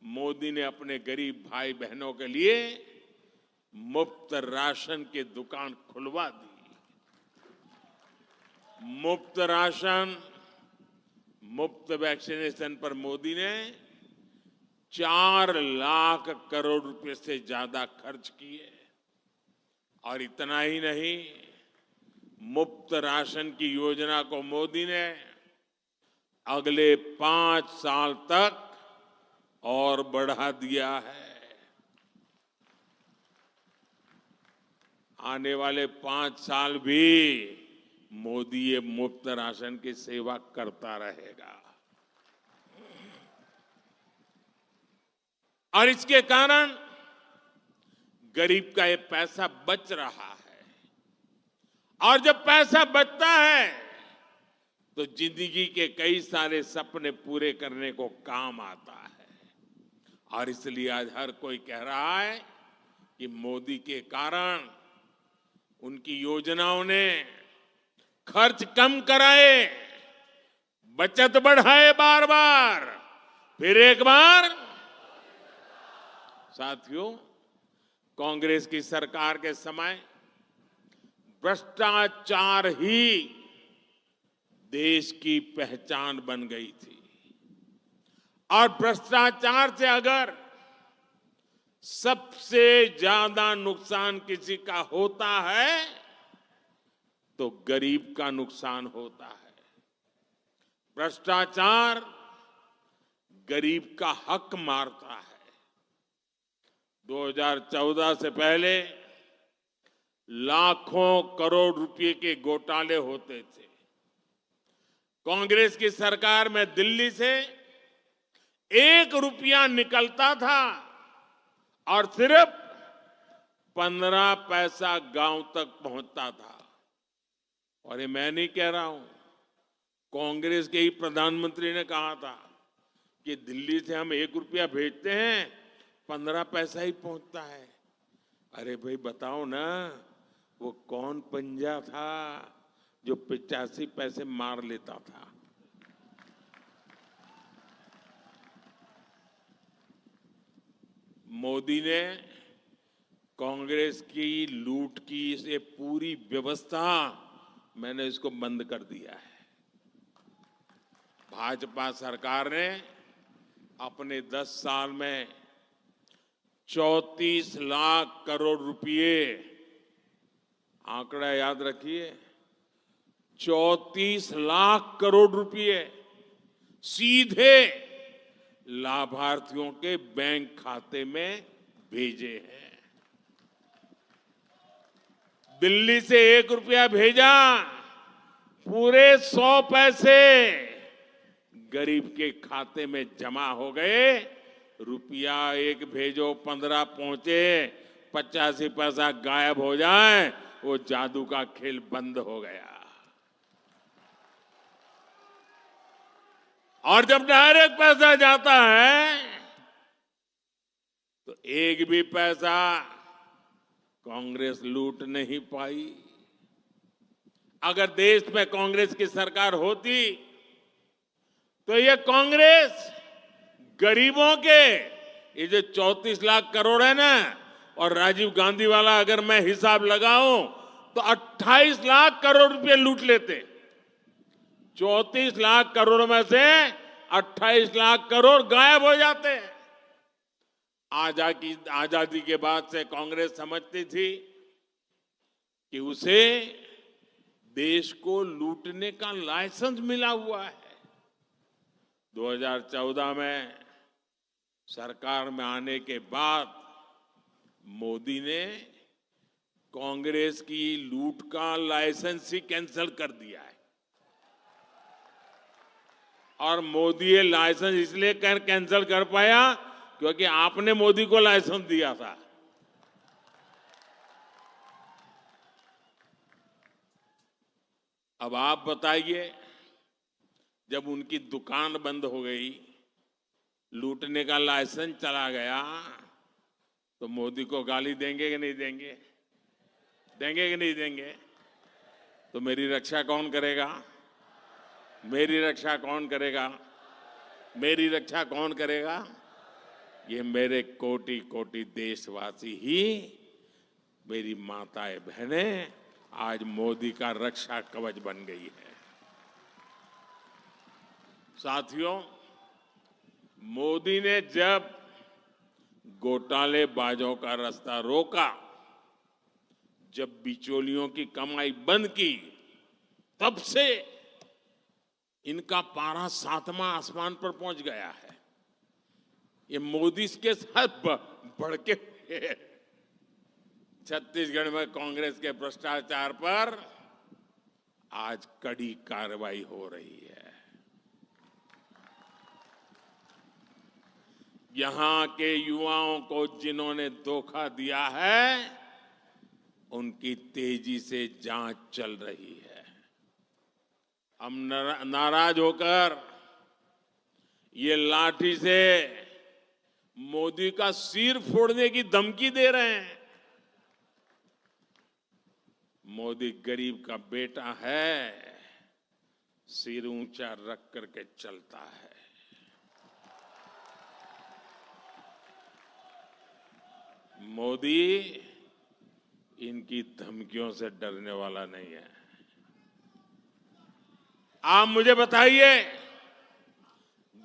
मोदी ने अपने गरीब भाई बहनों के लिए मुफ्त राशन की दुकान खुलवा दी। मुफ्त राशन, मुफ्त वैक्सीनेशन पर मोदी ने 4 लाख करोड़ रुपए से ज्यादा खर्च किए। और इतना ही नहीं, मुफ्त राशन की योजना को मोदी ने अगले 5 साल तक और बढ़ा दिया है। आने वाले 5 साल भी मोदी ये मुफ्त राशन की सेवा करता रहेगा। और इसके कारण गरीब का ये पैसा बच रहा है। और जब पैसा बचता है तो जिंदगी के कई सारे सपने पूरे करने को काम आता है। और इसलिए आज हर कोई कह रहा है कि मोदी के कारण, उनकी योजनाओं ने खर्च कम कराए, बचत बढ़ाए बार बार, फिर एक बार। साथियों, कांग्रेस की सरकार के समय भ्रष्टाचार ही देश की पहचान बन गई थी। और भ्रष्टाचार से अगर सबसे ज्यादा नुकसान किसी का होता है तो गरीब का नुकसान होता है। भ्रष्टाचार गरीब का हक मारता है। 2014 से पहले लाखों करोड़ रुपए के घोटाले होते थे। कांग्रेस की सरकार में दिल्ली से 1 रुपया निकलता था और सिर्फ 15 पैसा गांव तक पहुंचता था। और ये मैं नहीं कह रहा हूं, कांग्रेस के ही प्रधानमंत्री ने कहा था कि दिल्ली से हम 1 रुपया भेजते हैं, 15 पैसा ही पहुंचता है। अरे भाई बताओ ना, वो कौन पंजा था जो 85 पैसे मार लेता था? मोदी ने कांग्रेस की लूट की ये पूरी व्यवस्था, मैंने इसको बंद कर दिया है। भाजपा सरकार ने अपने 10 साल में 34 लाख करोड़ रुपए, आंकड़ा याद रखिए, 34 लाख करोड़ रुपए सीधे लाभार्थियों के बैंक खाते में भेजे हैं। दिल्ली से 1 रुपया भेजा, पूरे 100 पैसे गरीब के खाते में जमा हो गए। रुपया 1 भेजो, 15 पहुंचे, 85 पैसा गायब हो जाए, वो जादू का खेल बंद हो गया। और जब डायरेक्ट पैसा जाता है तो एक भी पैसा कांग्रेस लूट नहीं पाई। अगर देश में कांग्रेस की सरकार होती तो ये कांग्रेस गरीबों के, ये जो 34 लाख करोड़ है ना, और राजीव गांधी वाला अगर मैं हिसाब लगाऊं तो 28 लाख करोड़ रुपए लूट लेते। 34 लाख करोड़ में से 28 लाख करोड़ गायब हो जाते हैं। आजादी के बाद से कांग्रेस समझती थी कि उसे देश को लूटने का लाइसेंस मिला हुआ है। 2014 में सरकार में आने के बाद मोदी ने कांग्रेस की लूट का लाइसेंस ही कैंसिल कर दिया है। और मोदी ये लाइसेंस इसलिए कैंसिल कर पाया क्योंकि आपने मोदी को लाइसेंस दिया था। अब आप बताइए, जब उनकी दुकान बंद हो गई, लूटने का लाइसेंस चला गया, तो मोदी को गाली देंगे कि नहीं देंगे? देंगे कि नहीं देंगे? तो मेरी रक्षा कौन करेगा? मेरी रक्षा कौन करेगा? मेरी रक्षा कौन करेगा? ये मेरे कोटि कोटि देशवासी ही, मेरी माताएं बहनें आज मोदी का रक्षा कवच बन गई है। साथियों, मोदी ने जब घोटालेबाजों का रास्ता रोका, जब बिचौलियों की कमाई बंद की, तब से इनका पारा 7वां आसमान पर पहुंच गया है। ये मोदी के साथ बढ़ के छत्तीसगढ़ में कांग्रेस के भ्रष्टाचार पर आज कड़ी कार्रवाई हो रही है। यहां के युवाओं को जिन्होंने धोखा दिया है, उनकी तेजी से जांच चल रही है। हम नाराज होकर ये लाठी से मोदी का सिर फोड़ने की धमकी दे रहे हैं। मोदी गरीब का बेटा है, सिर ऊंचा रख करके चलता है। मोदी इनकी धमकियों से डरने वाला नहीं है। आप मुझे बताइए,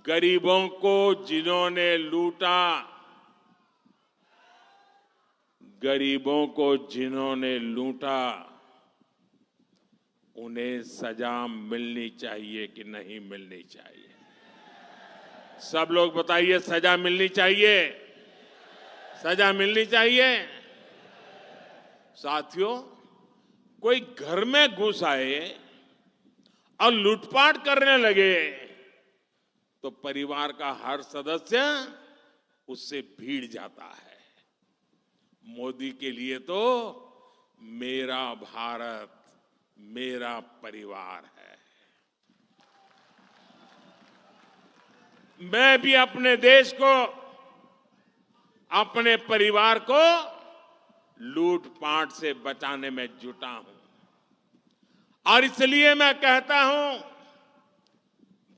गरीबों को जिन्होंने लूटा, गरीबों को जिन्होंने लूटा, उन्हें सजा मिलनी चाहिए कि नहीं मिलनी चाहिए? सब लोग बताइए, सजा मिलनी चाहिए? सजा मिलनी चाहिए। साथियों, कोई घर में घुस आए और लूटपाट करने लगे तो परिवार का हर सदस्य उससे भीड़ जाता है। मोदी के लिए तो मेरा भारत, मेरा परिवार है। मैं भी अपने देश को, अपने परिवार को लूटपाट से बचाने में जुटा हूं। और इसलिए मैं कहता हूं,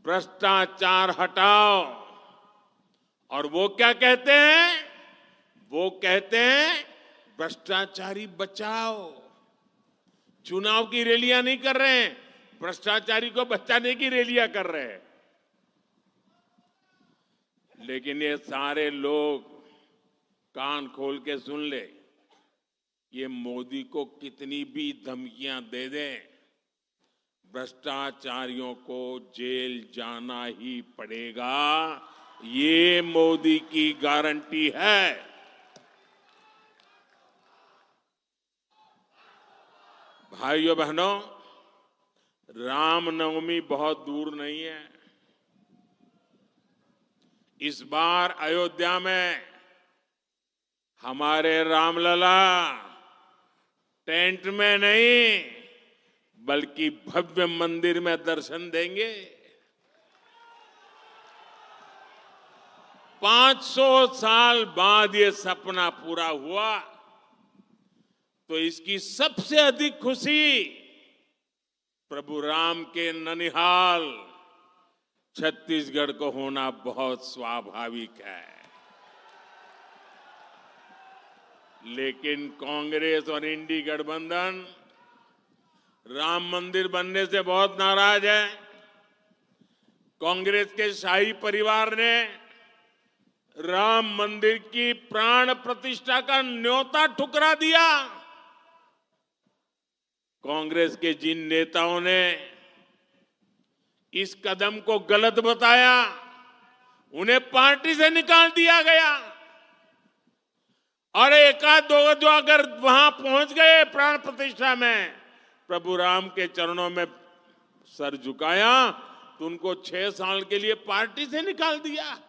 भ्रष्टाचार हटाओ। और वो क्या कहते हैं? वो कहते हैं भ्रष्टाचारी बचाओ। चुनाव की रैलियां नहीं कर रहे हैं, भ्रष्टाचारी को बचाने की रैलियां कर रहे हैं। लेकिन ये सारे लोग कान खोल के सुन ले, ये मोदी को कितनी भी धमकियां दे दें, भ्रष्टाचारियों को जेल जाना ही पड़ेगा। ये मोदी की गारंटी है। भाइयों बहनों, रामनवमी बहुत दूर नहीं है। इस बार अयोध्या में हमारे रामलला टेंट में नहीं, बल्कि भव्य मंदिर में दर्शन देंगे। 500 साल बाद ये सपना पूरा हुआ, तो इसकी सबसे अधिक खुशी प्रभु राम के ननिहाल छत्तीसगढ़ को होना बहुत स्वाभाविक है। लेकिन कांग्रेस और इंडी गठबंधन राम मंदिर बनने से बहुत नाराज है। कांग्रेस के शाही परिवार ने राम मंदिर की प्राण प्रतिष्ठा का न्योता ठुकरा दिया। कांग्रेस के जिन नेताओं ने इस कदम को गलत बताया, उन्हें पार्टी से निकाल दिया गया। और एकाध दो जो अगर वहां पहुंच गए प्राण प्रतिष्ठा में, प्रभु राम के चरणों में सर झुकाया, तो उनको 6 साल के लिए पार्टी से निकाल दिया।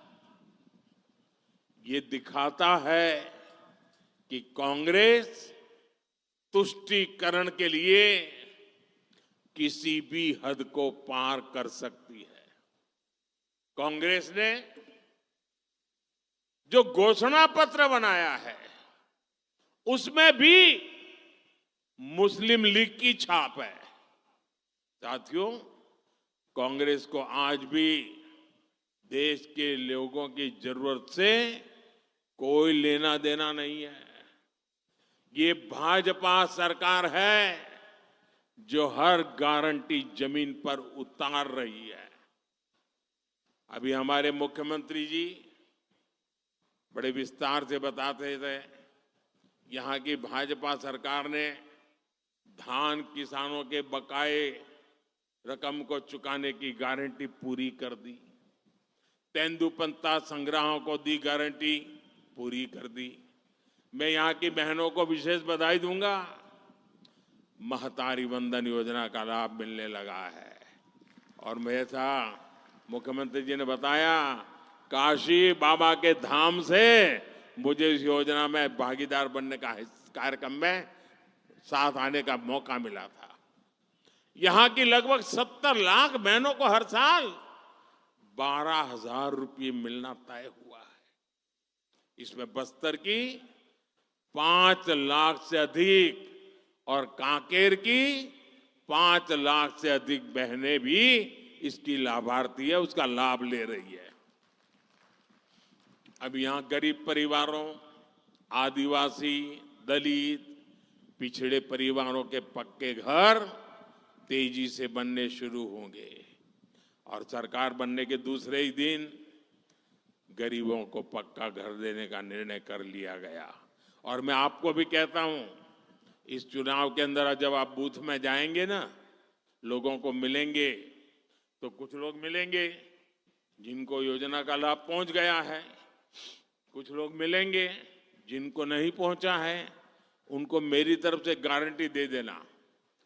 ये दिखाता है कि कांग्रेस तुष्टीकरण के लिए किसी भी हद को पार कर सकती है। कांग्रेस ने जो घोषणा पत्र बनाया है, उसमें भी मुस्लिम लीग की छाप है। साथियों, कांग्रेस को आज भी देश के लोगों की जरूरत से कोई लेना देना नहीं है। ये भाजपा सरकार है जो हर गारंटी जमीन पर उतार रही है। अभी हमारे मुख्यमंत्री जी बड़े विस्तार से बताते थे, यहाँ की भाजपा सरकार ने धान किसानों के बकाए रकम को चुकाने की गारंटी पूरी कर दी। तेंदुपत्ता संग्राहकों को दी गारंटी पूरी कर दी। मैं यहाँ की बहनों को विशेष बधाई दूंगा, महतारी वंदन योजना का लाभ मिलने लगा है। और मेरा मुख्यमंत्री जी ने बताया, काशी बाबा के धाम से मुझे इस योजना में भागीदार बनने का कार्यक्रम में साथ आने का मौका मिला था। यहाँ की लगभग 70 लाख बहनों को हर साल 12,000 रुपये मिलना तय हुआ है। इसमें बस्तर की 5 लाख से अधिक और कांकेर की 5 लाख से अधिक बहनें भी इसकी लाभार्थी है, उसका लाभ ले रही है। अब यहाँ गरीब परिवारों, आदिवासी, दलित, पिछड़े परिवारों के पक्के घर तेजी से बनने शुरू होंगे और सरकार बनने के दूसरे ही दिन गरीबों को पक्का घर देने का निर्णय कर लिया गया। और मैं आपको भी कहता हूं, इस चुनाव के अंदर जब आप बूथ में जाएंगे ना, लोगों को मिलेंगे, तो कुछ लोग मिलेंगे जिनको योजना का लाभ पहुंच गया है, कुछ लोग मिलेंगे जिनको नहीं पहुंचा है। उनको मेरी तरफ से गारंटी दे देना,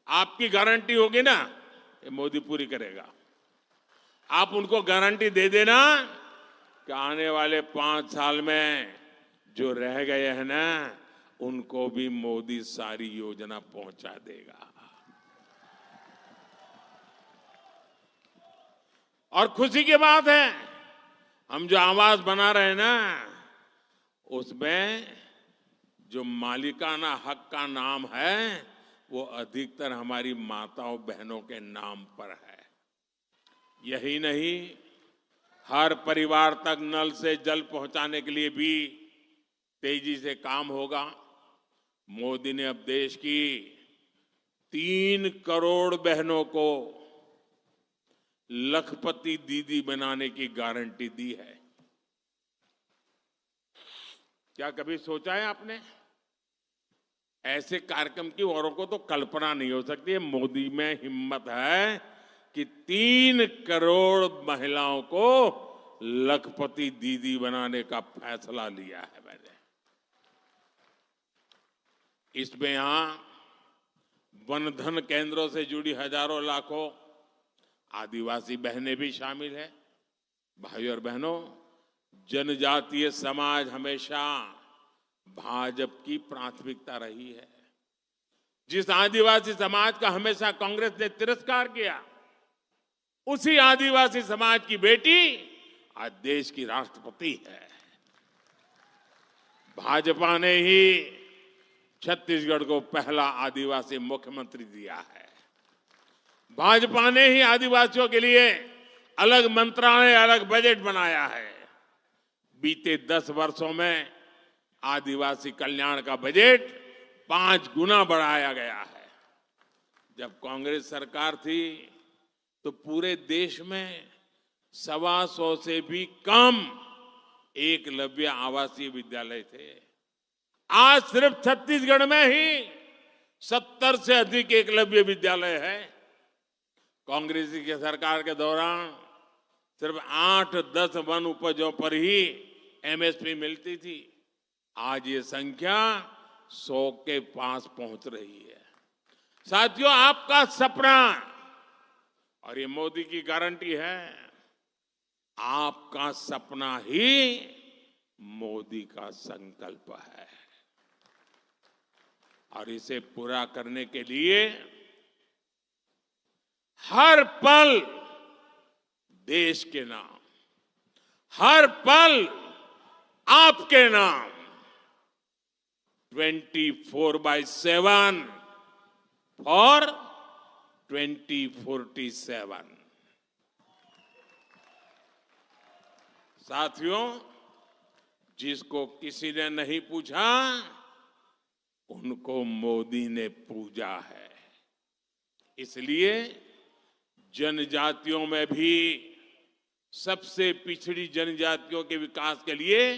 आपकी गारंटी होगी ना, ये मोदी पूरी करेगा। आप उनको गारंटी दे देना कि आने वाले 5 साल में जो रह गए हैं ना, उनको भी मोदी सारी योजना पहुंचा देगा। और खुशी की बात है, हम जो आवास बना रहे हैं ना, उसमें जो मालिकाना हक का नाम है वो अधिकतर हमारी माताओं बहनों के नाम पर है। यही नहीं, हर परिवार तक नल से जल पहुंचाने के लिए भी तेजी से काम होगा। मोदी ने अब देश की 3 करोड़ बहनों को लखपति दीदी बनाने की गारंटी दी है। क्या कभी सोचा है आपने? ऐसे कार्यक्रम की औरों को तो कल्पना नहीं हो सकती है। मोदी में हिम्मत है कि 3 करोड़ महिलाओं को लखपति दीदी बनाने का फैसला लिया है मैंने। इसमें यहां वन धन केंद्रों से जुड़ी हजारों लाखों आदिवासी बहनें भी शामिल है। भाइयों और बहनों, जनजातीय समाज हमेशा भाजपा की प्राथमिकता रही है। जिस आदिवासी समाज का हमेशा कांग्रेस ने तिरस्कार किया, उसी आदिवासी समाज की बेटी आज देश की राष्ट्रपति है। भाजपा ने ही छत्तीसगढ़ को पहला आदिवासी मुख्यमंत्री दिया है। भाजपा ने ही आदिवासियों के लिए अलग मंत्रालय, अलग बजट बनाया है। बीते 10 वर्षों में आदिवासी कल्याण का बजट 5 गुना बढ़ाया गया है। जब कांग्रेस सरकार थी तो पूरे देश में 125 से भी कम एकलव्य आवासीय विद्यालय थे। आज सिर्फ छत्तीसगढ़ में ही 70 से अधिक एकलव्य विद्यालय है। कांग्रेस की सरकार के दौरान सिर्फ 8-10 वन उपजों पर ही एमएसपी मिलती थी। आज ये संख्या 100 के पास पहुंच रही है। साथियों, आपका सपना और ये मोदी की गारंटी है, आपका सपना ही मोदी का संकल्प है। और इसे पूरा करने के लिए हर पल देश के नाम, हर पल आपके नाम 24/7 फॉर 2047। साथियों, जिसको किसी ने नहीं पूछा, उनको मोदी ने पूजा है। इसलिए जनजातियों में भी सबसे पिछड़ी जनजातियों के विकास के लिए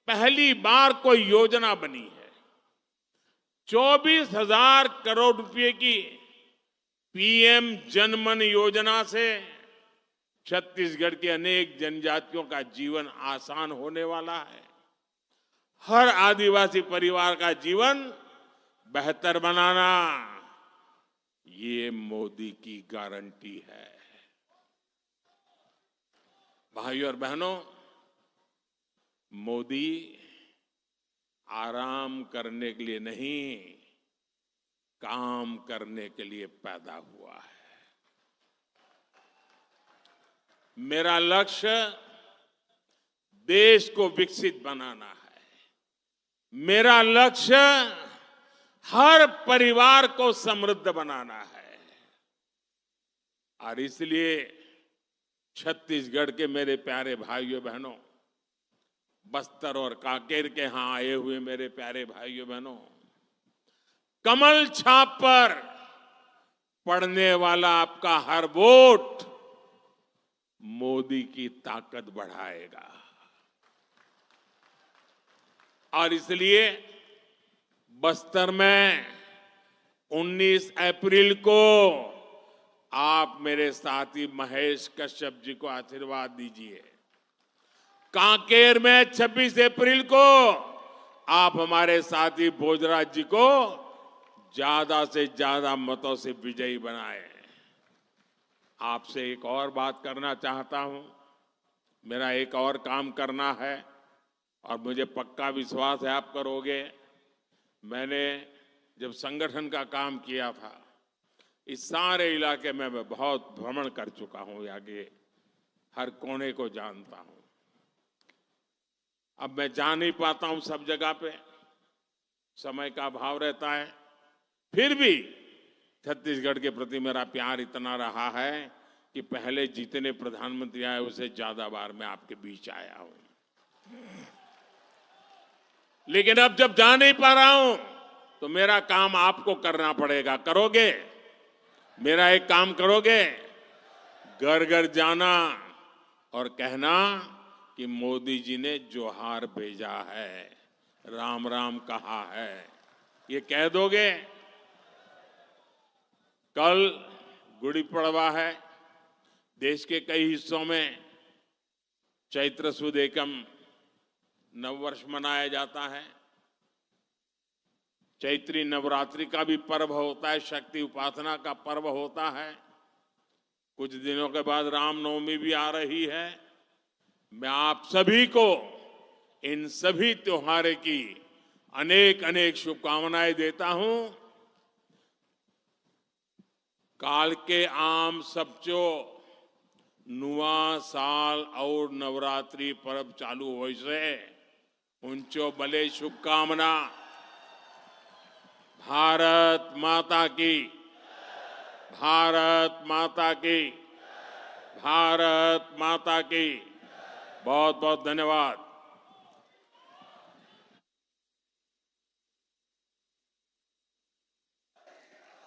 पहली बार कोई योजना बनी है। 24,000 करोड़ रुपए की पीएम जनमन योजना से छत्तीसगढ़ के अनेक जनजातियों का जीवन आसान होने वाला है। हर आदिवासी परिवार का जीवन बेहतर बनाना, ये मोदी की गारंटी है। भाइयों और बहनों, मोदी आराम करने के लिए नहीं, काम करने के लिए पैदा हुआ है। मेरा लक्ष्य देश को विकसित बनाना है। मेरा लक्ष्य हर परिवार को समृद्ध बनाना है। और इसलिए छत्तीसगढ़ के मेरे प्यारे भाइयों बहनों, बस्तर और कांकेर के यहां आए हुए मेरे प्यारे भाइयों बहनों, कमल छाप पर पड़ने वाला आपका हर वोट मोदी की ताकत बढ़ाएगा। और इसलिए बस्तर में 19 अप्रैल को आप मेरे साथी महेश कश्यप जी को आशीर्वाद दीजिए। कांकेर में 26 अप्रैल को आप हमारे साथी भोजराज जी को ज्यादा से ज्यादा मतों से विजयी बनाए। आपसे एक और बात करना चाहता हूं। मेरा एक और काम करना है और मुझे पक्का विश्वास है आप करोगे। मैंने जब संगठन का काम किया था, इस सारे इलाके में मैं बहुत भ्रमण कर चुका हूं, आगे हर कोने को जानता हूं। अब मैं जा नहीं पाता हूं सब जगह पे, समय का अभाव रहता है। फिर भी छत्तीसगढ़ के प्रति मेरा प्यार इतना रहा है कि पहले जितने प्रधानमंत्री आए उससे ज्यादा बार मैं आपके बीच आया हूं। लेकिन अब जब जा नहीं पा रहा हूं तो मेरा काम आपको करना पड़ेगा। करोगे? मेरा एक काम करोगे? घर घर जाना और कहना कि मोदी जी ने जोहार भेजा है, राम राम कहा है। ये कह दोगे? कल गुड़ी पड़वा है। देश के कई हिस्सों में चैत्र सुद एकम नववर्ष मनाया जाता है। चैत्री नवरात्रि का भी पर्व होता है, शक्ति उपासना का पर्व होता है। कुछ दिनों के बाद रामनवमी भी आ रही है। मैं आप सभी को इन सभी त्योहारों की अनेक अनेक शुभकामनाएं देता हूं। काल के आम सबचो नुआ साल और नवरात्रि पर्व चालू हो से उनचो भले शुभकामना। भारत माता की, भारत माता की, भारत माता की। बहुत बहुत धन्यवाद।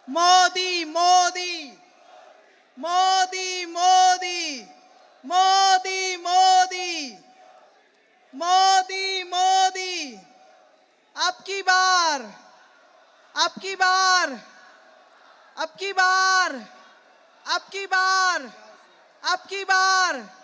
मोदी मोदी मोदी मोदी मोदी मोदी मोदी मोदी। अब की बार, अब की बार, अब की बार, अब की बार, अब की बार